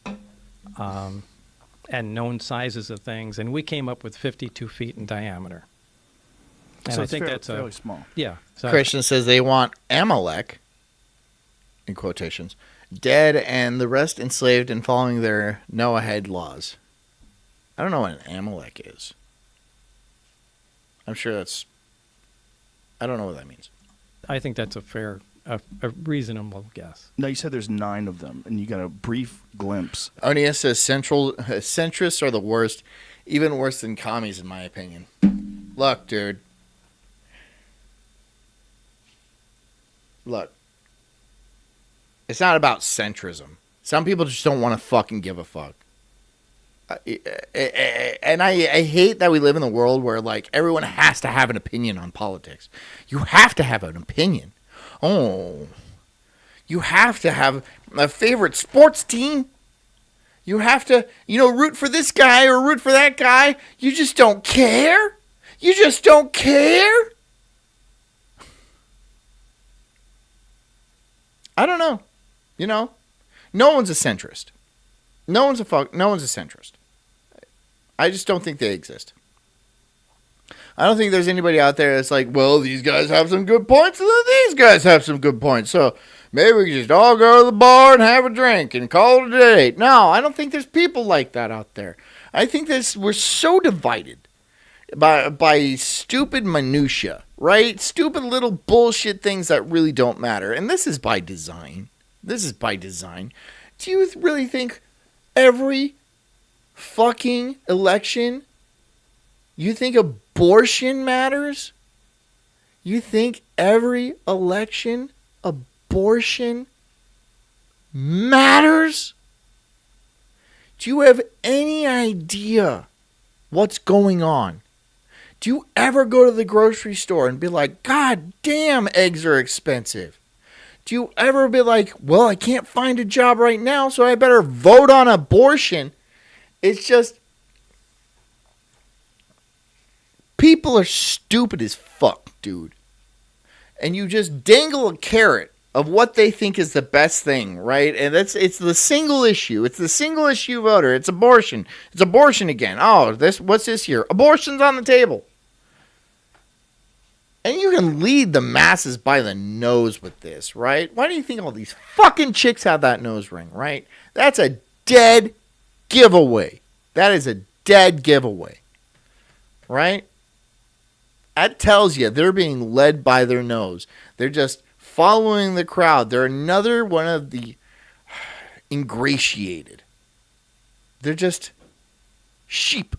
and known sizes of things, and we came up with 52 feet in diameter. And so I think that's fairly small. Yeah. So Christian says they want Amalek, in quotations, dead and the rest enslaved and following their Noahide laws. I don't know what an Amalek is. I'm sure I don't know what that means. I think that's a fair a reasonable guess. Now, you said there's 9 of them, and you got a brief glimpse. Onia says centrists are the worst, even worse than commies, in my opinion. Look, dude. Look. It's not about centrism. Some people just don't want to fucking give a fuck. And I hate that we live in a world where, like, everyone has to have an opinion on politics. You have to have an opinion. Oh. You have to have a favorite sports team. You have to, root for this guy or root for that guy. You just don't care. You just don't care. I don't know. No one's a centrist. No one's a centrist. I just don't think they exist. I don't think there's anybody out there that's like, well, these guys have some good points, and then these guys have some good points. So maybe we can just all go to the bar and have a drink and call it a day. No, I don't think there's people like that out there. I think we're so divided by stupid minutia, right? Stupid little bullshit things that really don't matter. And this is by design. Do you really think every fucking election, you think abortion matters? You think every election abortion matters? Do you have any idea what's going on? Do you ever go to the grocery store and be like, God damn, eggs are expensive? Do you ever be like, well, I can't find a job right now, so I better vote on abortion? It's just, people are stupid as fuck, dude. And you just dangle a carrot of what they think is the best thing, right? And it's the single issue. It's the single issue voter. It's abortion. It's abortion again. Oh, what's this here? Abortion's on the table. And you can lead the masses by the nose with this, right? Why do you think all these fucking chicks have that nose ring, right? That's a dead giveaway. That is a dead giveaway, right? That tells you they're being led by their nose. They're just following the crowd. They're another one of the ingratiated. They're just sheep,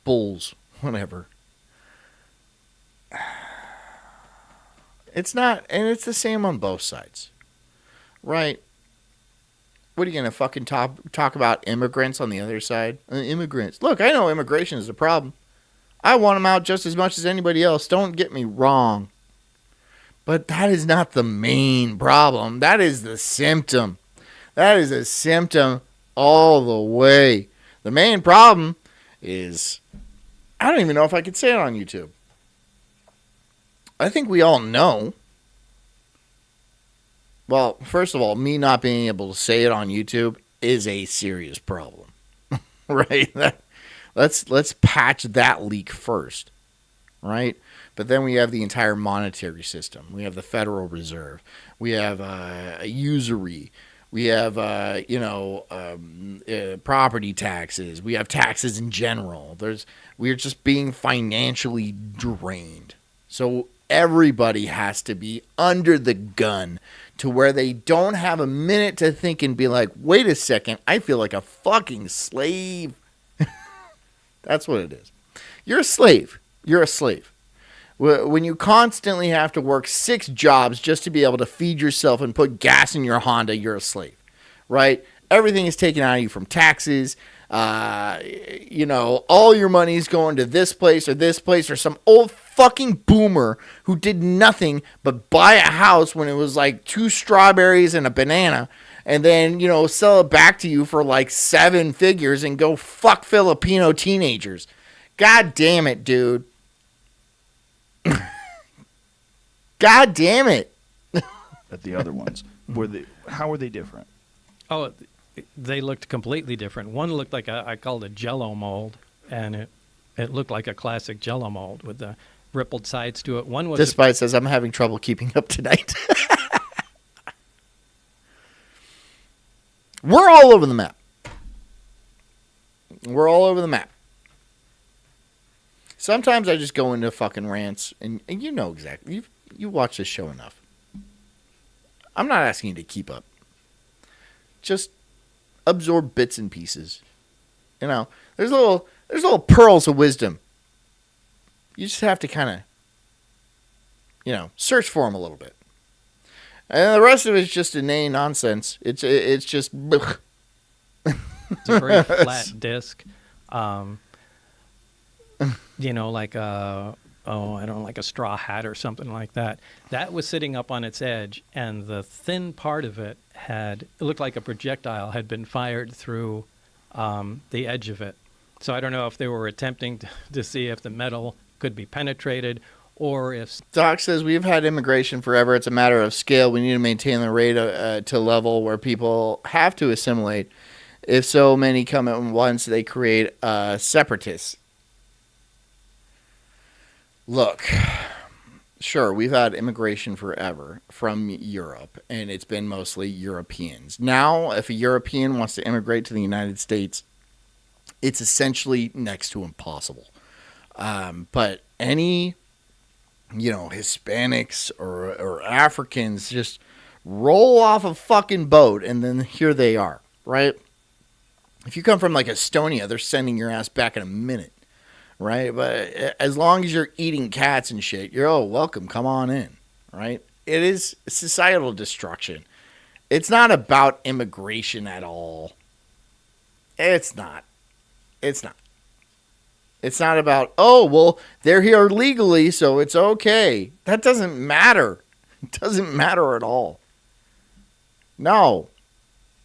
bulls, whatever. It's not, and it's the same on both sides, right? What are you going to fucking talk about immigrants on the other side? Immigrants. Look, I know immigration is a problem. I want them out just as much as anybody else. Don't get me wrong. But that is not the main problem. That is the symptom. That is a symptom all the way. The main problem is, I don't even know if I could say it on YouTube. I think we all know. Well, first of all, me not being able to say it on YouTube is a serious problem. Right? Let's patch that leak first. Right? But then we have the entire monetary system. We have the Federal Reserve. We have usury. We have, property taxes. We have taxes in general. We're just being financially drained. So everybody has to be under the gun to where they don't have a minute to think and be like, wait a second, I feel like a fucking slave. That's what it is. You're a slave. You're a slave. When you constantly have to work 6 jobs just to be able to feed yourself and put gas in your Honda, you're a slave, right? Everything is taken out of you from taxes. All your money is going to this place or some old fucking boomer who did nothing but buy a house when it was like 2 strawberries and a banana, and then, sell it back to you for like 7 figures and go fuck Filipino teenagers. God damn it, dude. God damn it. But the other ones, how were they different? Oh, they looked completely different. One looked like I called it Jell-O mold, and it looked like a classic Jell-O mold with the rippled sides to it. One was Despite says I'm having trouble keeping up tonight. We're all over the map. We're all over the map. Sometimes I just go into fucking rants, and you know exactly. You watch this show enough. I'm not asking you to keep up. Just absorb bits and pieces. You know, there's little pearls of wisdom. You just have to kind of, you know, search for them a little bit. And the rest of it is just inane nonsense. It's just. It's a very flat disc. You know, like I don't know, like a straw hat or something like that. That was sitting up on its edge, and the thin part of it it looked like a projectile had been fired through the edge of it. So I don't know if they were attempting to see if the metal could be penetrated, or if... Doc says, we've had immigration forever. It's a matter of scale. We need to maintain the rate to a level where people have to assimilate. If so many come at once, they create separatists. Look, sure, we've had immigration forever from Europe, and it's been mostly Europeans. Now, if a European wants to immigrate to the United States, it's essentially next to impossible. But any, you know, Hispanics or Africans just roll off a fucking boat, and then here they are, right? If you come from, like, Estonia, they're sending your ass back in a minute. Right? But as long as you're eating cats and shit, you're, welcome, come on in. Right? It is societal destruction. It's not about immigration at all. It's not. It's not. It's not about, they're here legally, so it's okay. That doesn't matter. It doesn't matter at all. No.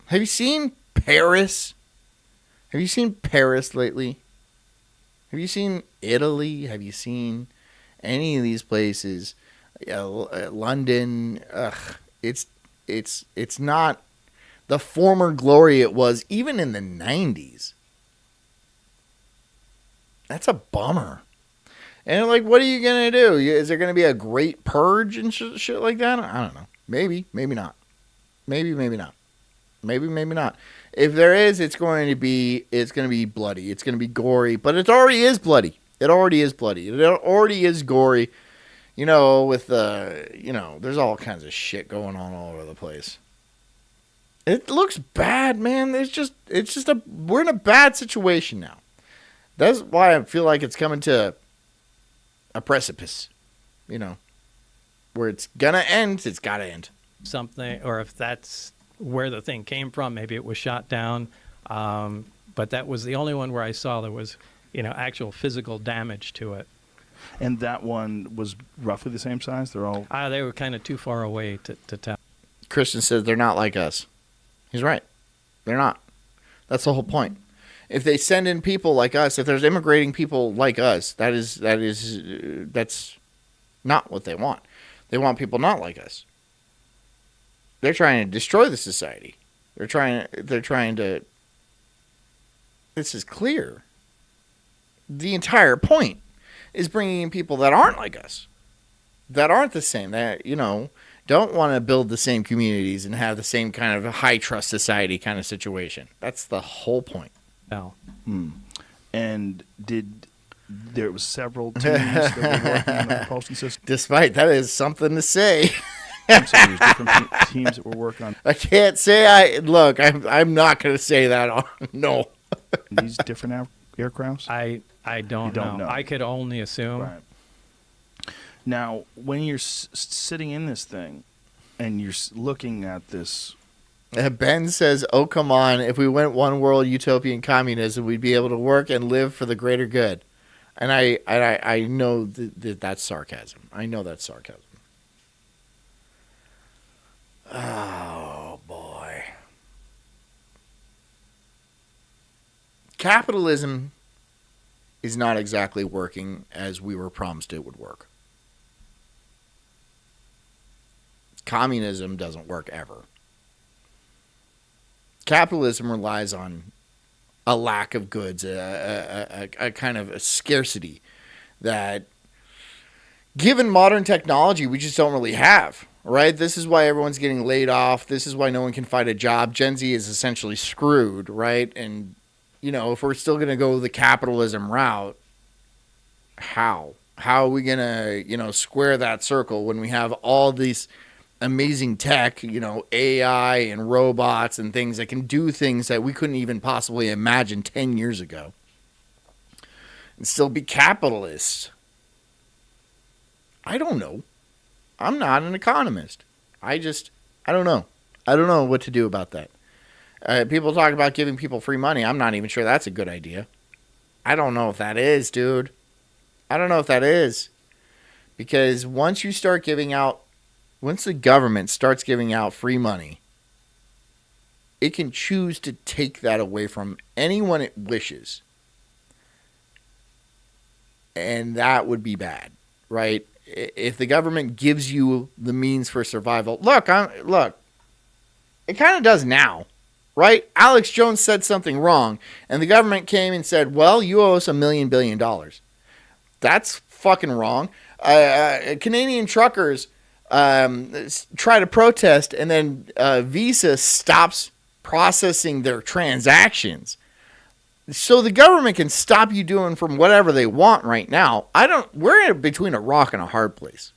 Have you seen Paris? Have you seen Paris lately? Have you seen Italy? Have you seen any of these places? London. It's not the former glory it was even in the 90s. That's a bummer. And like, what are you gonna do? Is there gonna be a great purge and shit like that? I don't know. Maybe not. Maybe not. Maybe not. If there is, it's going to be bloody. It's going to be gory, but it already is bloody. It already is gory. You know, with there's all kinds of shit going on all over the place. It looks bad, man. We're in a bad situation now. That's why I feel like it's coming to a precipice, you know, where it's gonna end. It's gotta end. Something, or if that's where the thing came from, maybe it was shot down, but that was the only one where I saw there was, you know, actual physical damage to it. And that one was roughly the same size? They're all... They were kind of too far away to tell. Christian says they're not like us. He's right. They're not. That's the whole point. If they send in people like us, if there's immigrating people like us, that's not what they want. They want people not like us. They're trying to destroy the society. They're trying to. This is clear. The entire point is bringing in people that aren't like us, that aren't the same, that, you know, don't want to build the same communities and have the same kind of high trust society kind of situation. That's the whole point. Oh. And there was several teams that were working on the propulsion system? Despite that is something to say. I'm sorry, there's different teams that were working on. I can't say I'm not going to say that. No. These different aircrafts? I don't know. I could only assume. Right. Now, when you're sitting in this thing and you're looking at this. Ben says, oh, come on. If we went one world utopian communism, we'd be able to work and live for the greater good. And I know that's sarcasm. I know that's sarcasm. Oh, boy. Capitalism is not exactly working as we were promised it would work. Communism doesn't work ever. Capitalism relies on a lack of goods, a kind of a scarcity that, given modern technology, we just don't really have. Right? This is why everyone's getting laid off. This is why no one can find a job. Gen Z is essentially screwed, right? And, you know, if we're still going to go the capitalism route, how? How are we going to, you know, square that circle when we have all these amazing tech, AI and robots and things that can do things that we couldn't even possibly imagine 10 years ago, and still be capitalists? I don't know. I'm not an economist. I don't know. I don't know what to do about that. People talk about giving people free money. I'm not even sure that's a good idea. I don't know if that is, dude. I don't know if that is. Because once the government starts giving out free money, it can choose to take that away from anyone it wishes. And that would be bad, right? If the government gives you the means for survival, look, it kind of does now, right? Alex Jones said something wrong, and the government came and said, well, you owe us $1 billion. That's fucking wrong. Canadian truckers try to protest, and then Visa stops processing their transactions. So the government can stop you doing from whatever they want right now. We're between a rock and a hard place.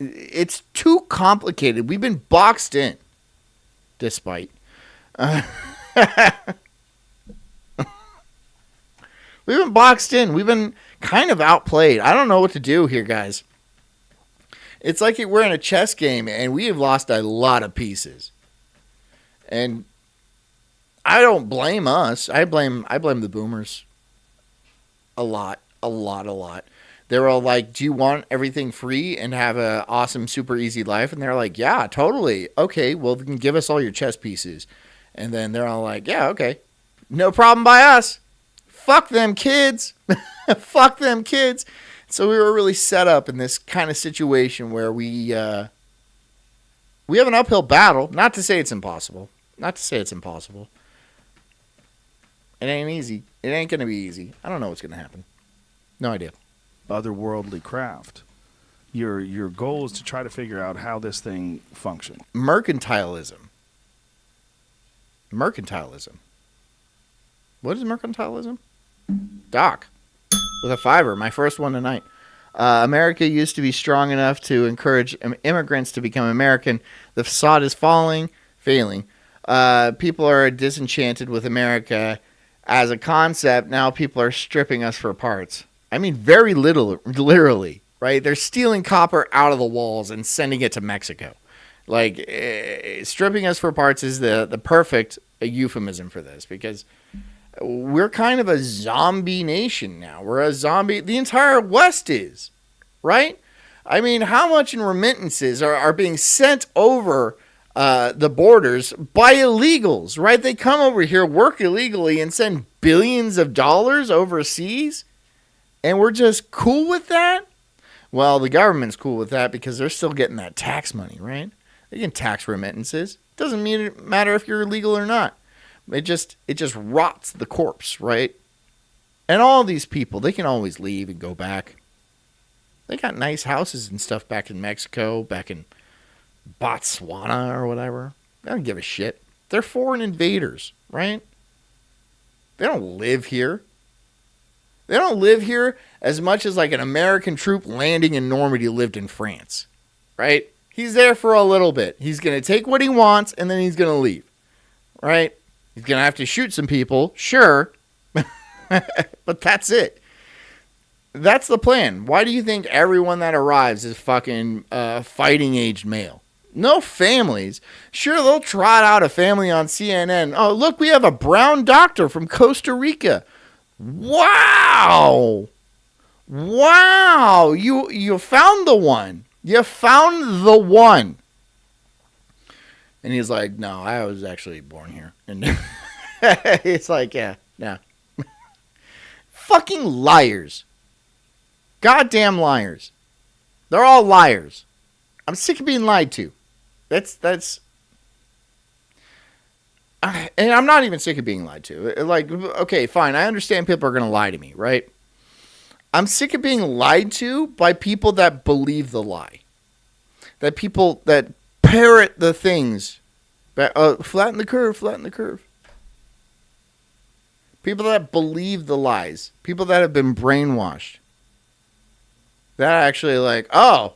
It's too complicated. We've been boxed in, despite. We've been boxed in. We've been kind of outplayed. I don't know what to do here, guys. It's like we're in a chess game, and we have lost a lot of pieces. And I don't blame us. I blame the boomers. A lot. They're all like, do you want everything free and have an awesome, super easy life? And they're like, yeah, totally. Okay, well, then give us all your chess pieces. And then they're all like, yeah, okay. No problem by us. Fuck them kids. Fuck them kids. So we were really set up in this kind of situation where we have an uphill battle. Not to say it's impossible. It ain't easy. It ain't going to be easy. I don't know what's going to happen. No idea. Otherworldly craft. Your goal is to try to figure out how this thing functions. Mercantilism. What is mercantilism? Doc. With a fiver. My first one tonight. America used to be strong enough to encourage immigrants to become American. The facade is failing. People are disenchanted with America as a concept. Now people are stripping us for parts. I mean, very literally, right? They're stealing copper out of the walls and sending it to Mexico. Like, stripping us for parts is the perfect euphemism for this, because we're kind of a zombie nation now. We're a zombie. The entire West is, right? I mean, how much in remittances are being sent over the borders by illegals, right? They come over here, work illegally, and send billions of dollars overseas, and we're just cool with that? Well, the government's cool with that because they're still getting that tax money, right? They can tax remittances. Doesn't matter if you're illegal or not. It just rots the corpse, right? And all these people, they can always leave and go back. They got nice houses and stuff back in Mexico, back in Botswana or whatever. They don't give a shit. They're foreign invaders, right? They don't live here. They don't live here as much as like an American troop landing in Normandy lived in France, right? He's there for a little bit. He's going to take what he wants, and then he's going to leave, right? He's going to have to shoot some people, sure, but that's it. That's the plan. Why do you think everyone that arrives is fucking fighting-aged male? No families. Sure, they'll trot out a family on CNN. Oh, look, we have a brown doctor from Costa Rica. Wow. You found the one. You found the one. And he's like, no, I was actually born here. And it's like, yeah. Fucking liars. Goddamn liars. They're all liars. I'm sick of being lied to. That's and I'm not even sick of being lied to. Like, okay, fine. I understand people are going to lie to me, right? I'm sick of being lied to by people that believe the lie. That people that parrot the things. Flatten the curve. People that believe the lies. People that have been brainwashed. That actually like, oh,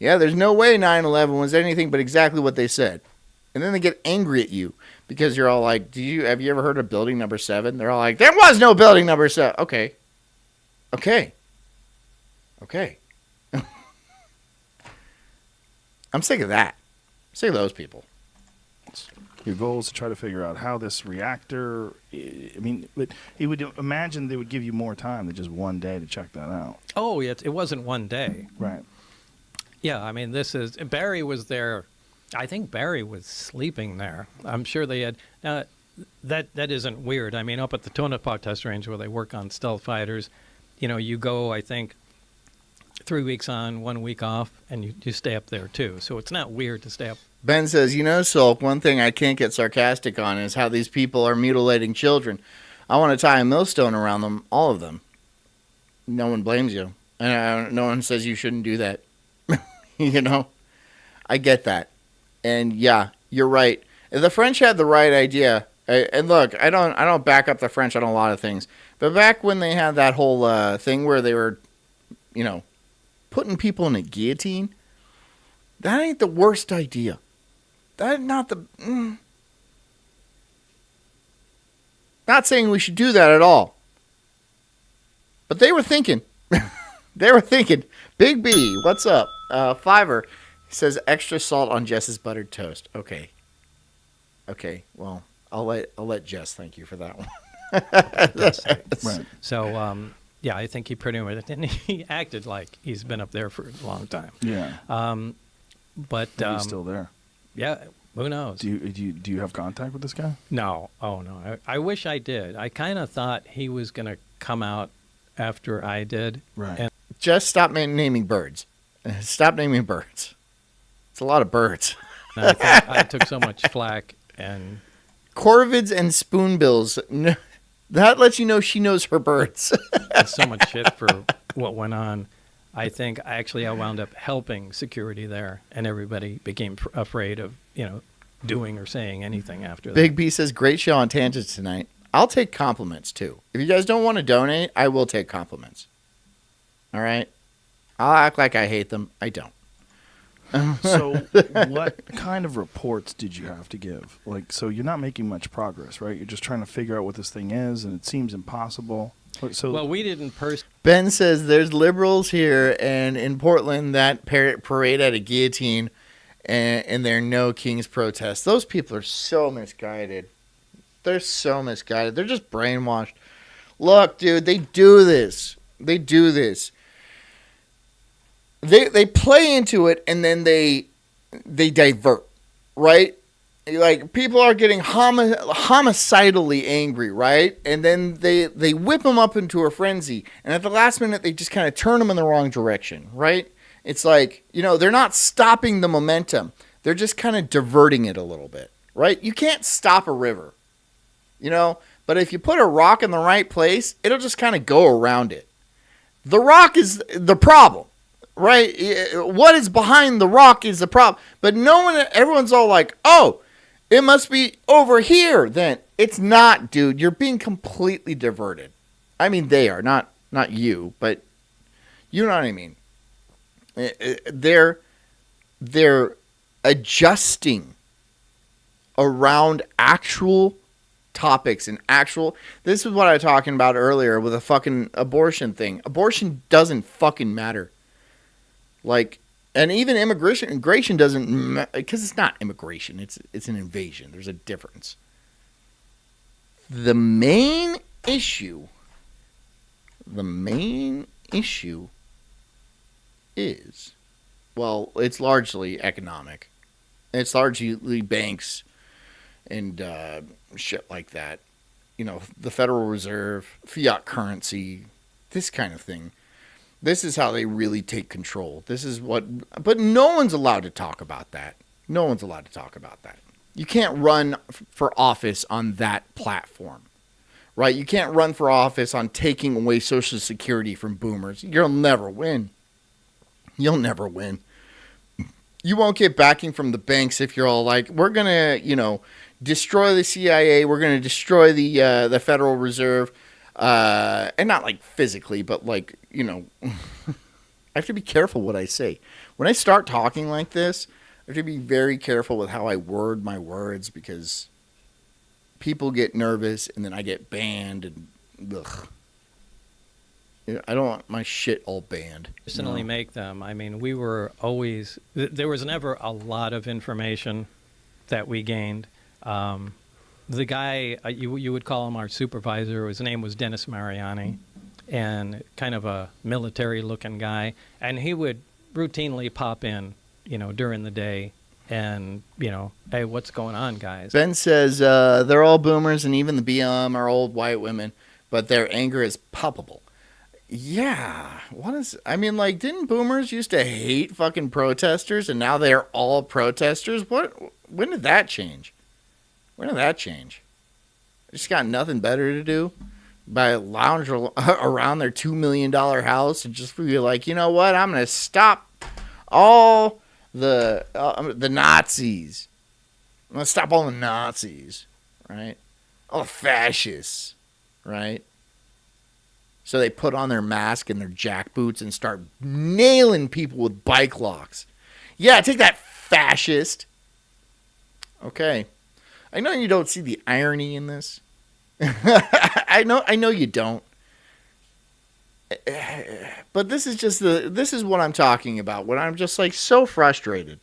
Yeah, there's no way 9/11 was anything but exactly what they said. And then they get angry at you because you're all like, have you ever heard of building number 7? They're all like, there was no building number 7. Okay. I'm sick of that. I'm sick of those people. Your goal is to try to figure out how this reactor. I mean, he would imagine they would give you more time than just one day to check that out. Oh, it wasn't one day. Right. Yeah, I mean, Barry was there. I think Barry was sleeping there. I'm sure they had. Now, that isn't weird. I mean, up at the Tonopah test range where they work on stealth fighters, you go, I think, 3 weeks on, 1 week off, and you stay up there too. So it's not weird to stay up. Ben says, Sulk, one thing I can't get sarcastic on is how these people are mutilating children. I want to tie a millstone around them, all of them. No one blames you. And no one says you shouldn't do that. I get that. And yeah, you're right. The French had the right idea. And look, I don't back up the French on a lot of things. But back when they had that whole thing where they were, putting people in a guillotine, that ain't the worst idea. That's not the... Not saying we should do that at all. But they were thinking. Big B, what's up? Fiverr says extra salt on Jess's buttered toast. Okay, well, I'll let Jess thank you for that one. Right. So, yeah, I think he pretty much... And he acted like he's been up there for a long time. Yeah. But he's still there. Yeah, who knows? Do you have contact with this guy? No. Oh no. I wish I did. I kind of thought he was going to come out after I did. Right. And just stop naming birds. Stop naming birds. It's a lot of birds. I took so much flack and corvids and spoonbills. That lets you know she knows her birds. so much shit for what went on. I think I wound up helping security there, and everybody became afraid of, doing or saying anything after that. Big B says, great show on Tangents tonight. I'll take compliments, too. If you guys don't want to donate, I will take compliments. All right? I'll act like I hate them. I don't. So what kind of reports did you have to give? So you're not making much progress, right? You're just trying to figure out what this thing is, and it seems impossible. Well, we didn't Ben says there's liberals here and in Portland that parade at a guillotine and their No Kings protest. Those people are so misguided. They're so misguided. They're just brainwashed. Look, dude, they do this. They play into it and then they divert, right? Like, people are getting homicidally angry, right? And then they whip them up into a frenzy. And at the last minute, they just kind of turn them in the wrong direction, right? It's like, they're not stopping the momentum. They're just kind of diverting it a little bit, right? You can't stop a river, But if you put a rock in the right place, it'll just kind of go around it. The rock is the problem, right? What is behind the rock is the problem. But everyone's all like, oh, it must be over here then. It's not, dude. You're being completely diverted. I mean, they are. Not you, but you know what I mean. They're adjusting around actual topics and this is what I was talking about earlier with a fucking abortion thing. Abortion doesn't fucking matter. And even immigration doesn't, because it's not immigration. It's an invasion. There's a difference. The main issue is, well, it's largely economic. It's largely banks and shit like that. The Federal Reserve, fiat currency, this kind of thing. This is how they really take control. But no one's allowed to talk about that. You can't run for office on that platform, right? You can't run for office on taking away Social Security from boomers. You'll never win. You won't get backing from the banks if you're all like, we're going to, destroy the CIA. We're going to destroy the Federal Reserve. And not like physically, but like, I have to be careful what I say. When I start talking like this, I have to be very careful with how I word my words because people get nervous and then I get banned and ugh. I don't want my shit all banned. Personally make them. I mean, we were always, there was never a lot of information that we gained. The guy, you would call him our supervisor, his name was Dennis Mariani, and kind of a military-looking guy. And he would routinely pop in, during the day and, hey, what's going on, guys? Ben says they're all boomers and even the BLM are old white women, but their anger is palpable. Yeah. Didn't boomers used to hate fucking protesters and now they're all protesters? When did that change? I just got nothing better to do by lounge around their $2 million house and just be like, you know what? I'm going to stop all the Nazis. I'm going to stop all the Nazis, right? All the fascists, right? So they put on their mask and their jackboots and start nailing people with bike locks. Yeah, take that, fascist. Okay. I know you don't see the irony in this. I know you don't. But this is what I'm talking about when I'm just like so frustrated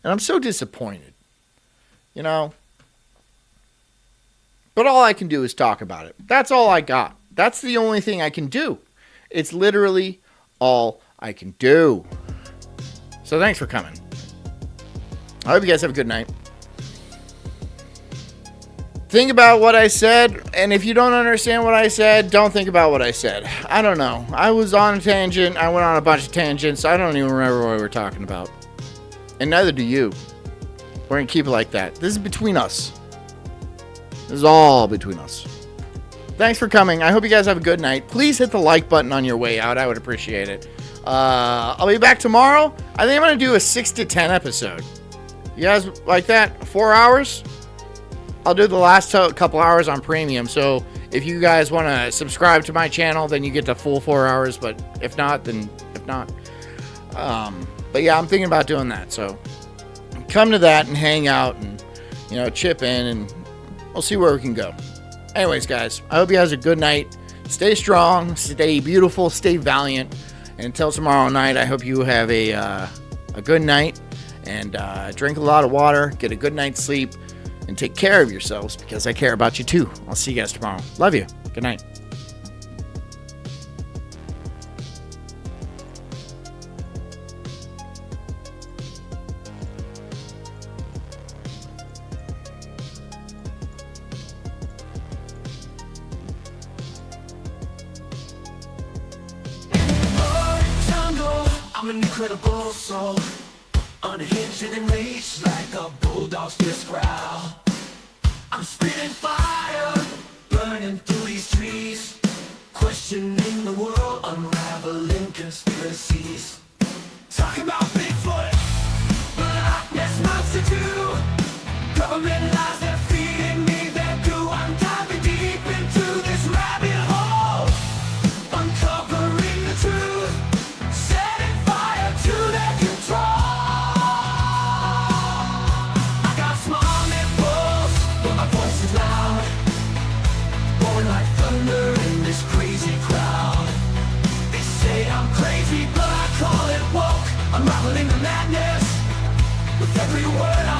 and I'm so disappointed. But all I can do is talk about it. That's all I got. That's the only thing I can do. It's literally all I can do. So thanks for coming. I hope you guys have a good night. Think about what I said, and if you don't understand what I said, don't think about what I said. I don't know. I was on a tangent. I went on a bunch of tangents. I don't even remember what we were talking about. And neither do you. We're going to keep it like that. This is between us. This is all between us. Thanks for coming. I hope you guys have a good night. Please hit the like button on your way out. I would appreciate it. I'll be back tomorrow. I think I'm going to do a 6 to 10 episode. You guys like that? 4 hours? I'll do the last couple hours on premium. So if you guys want to subscribe to my channel, then you get the full 4 hours. But if not, then if not. But yeah, I'm thinking about doing that. So come to that and hang out and, chip in and we'll see where we can go. Anyways, guys, I hope you guys have a good night. Stay strong, stay beautiful, stay valiant. And until tomorrow night, I hope you have a good night and drink a lot of water, get a good night's sleep, and take care of yourselves because I care about you too. I'll see you guys tomorrow. Love you. Good night. I'm an incredible soul, unhinged and enraged like a bulldog's fierce growl. I'm spitting fire, burning through these trees, questioning the world, unraveling conspiracies. Talking about Bigfoot, Black Ness Monster 2, government lies they're feeding me their goo. I'm diving deep into this rabbit hole, uncovering the truth, setting fire to their control. I got small nipples, but my voice is loud, roaring like thunder in this crazy crowd. They say I'm crazy, but I call it woke, unraveling the madness with every word I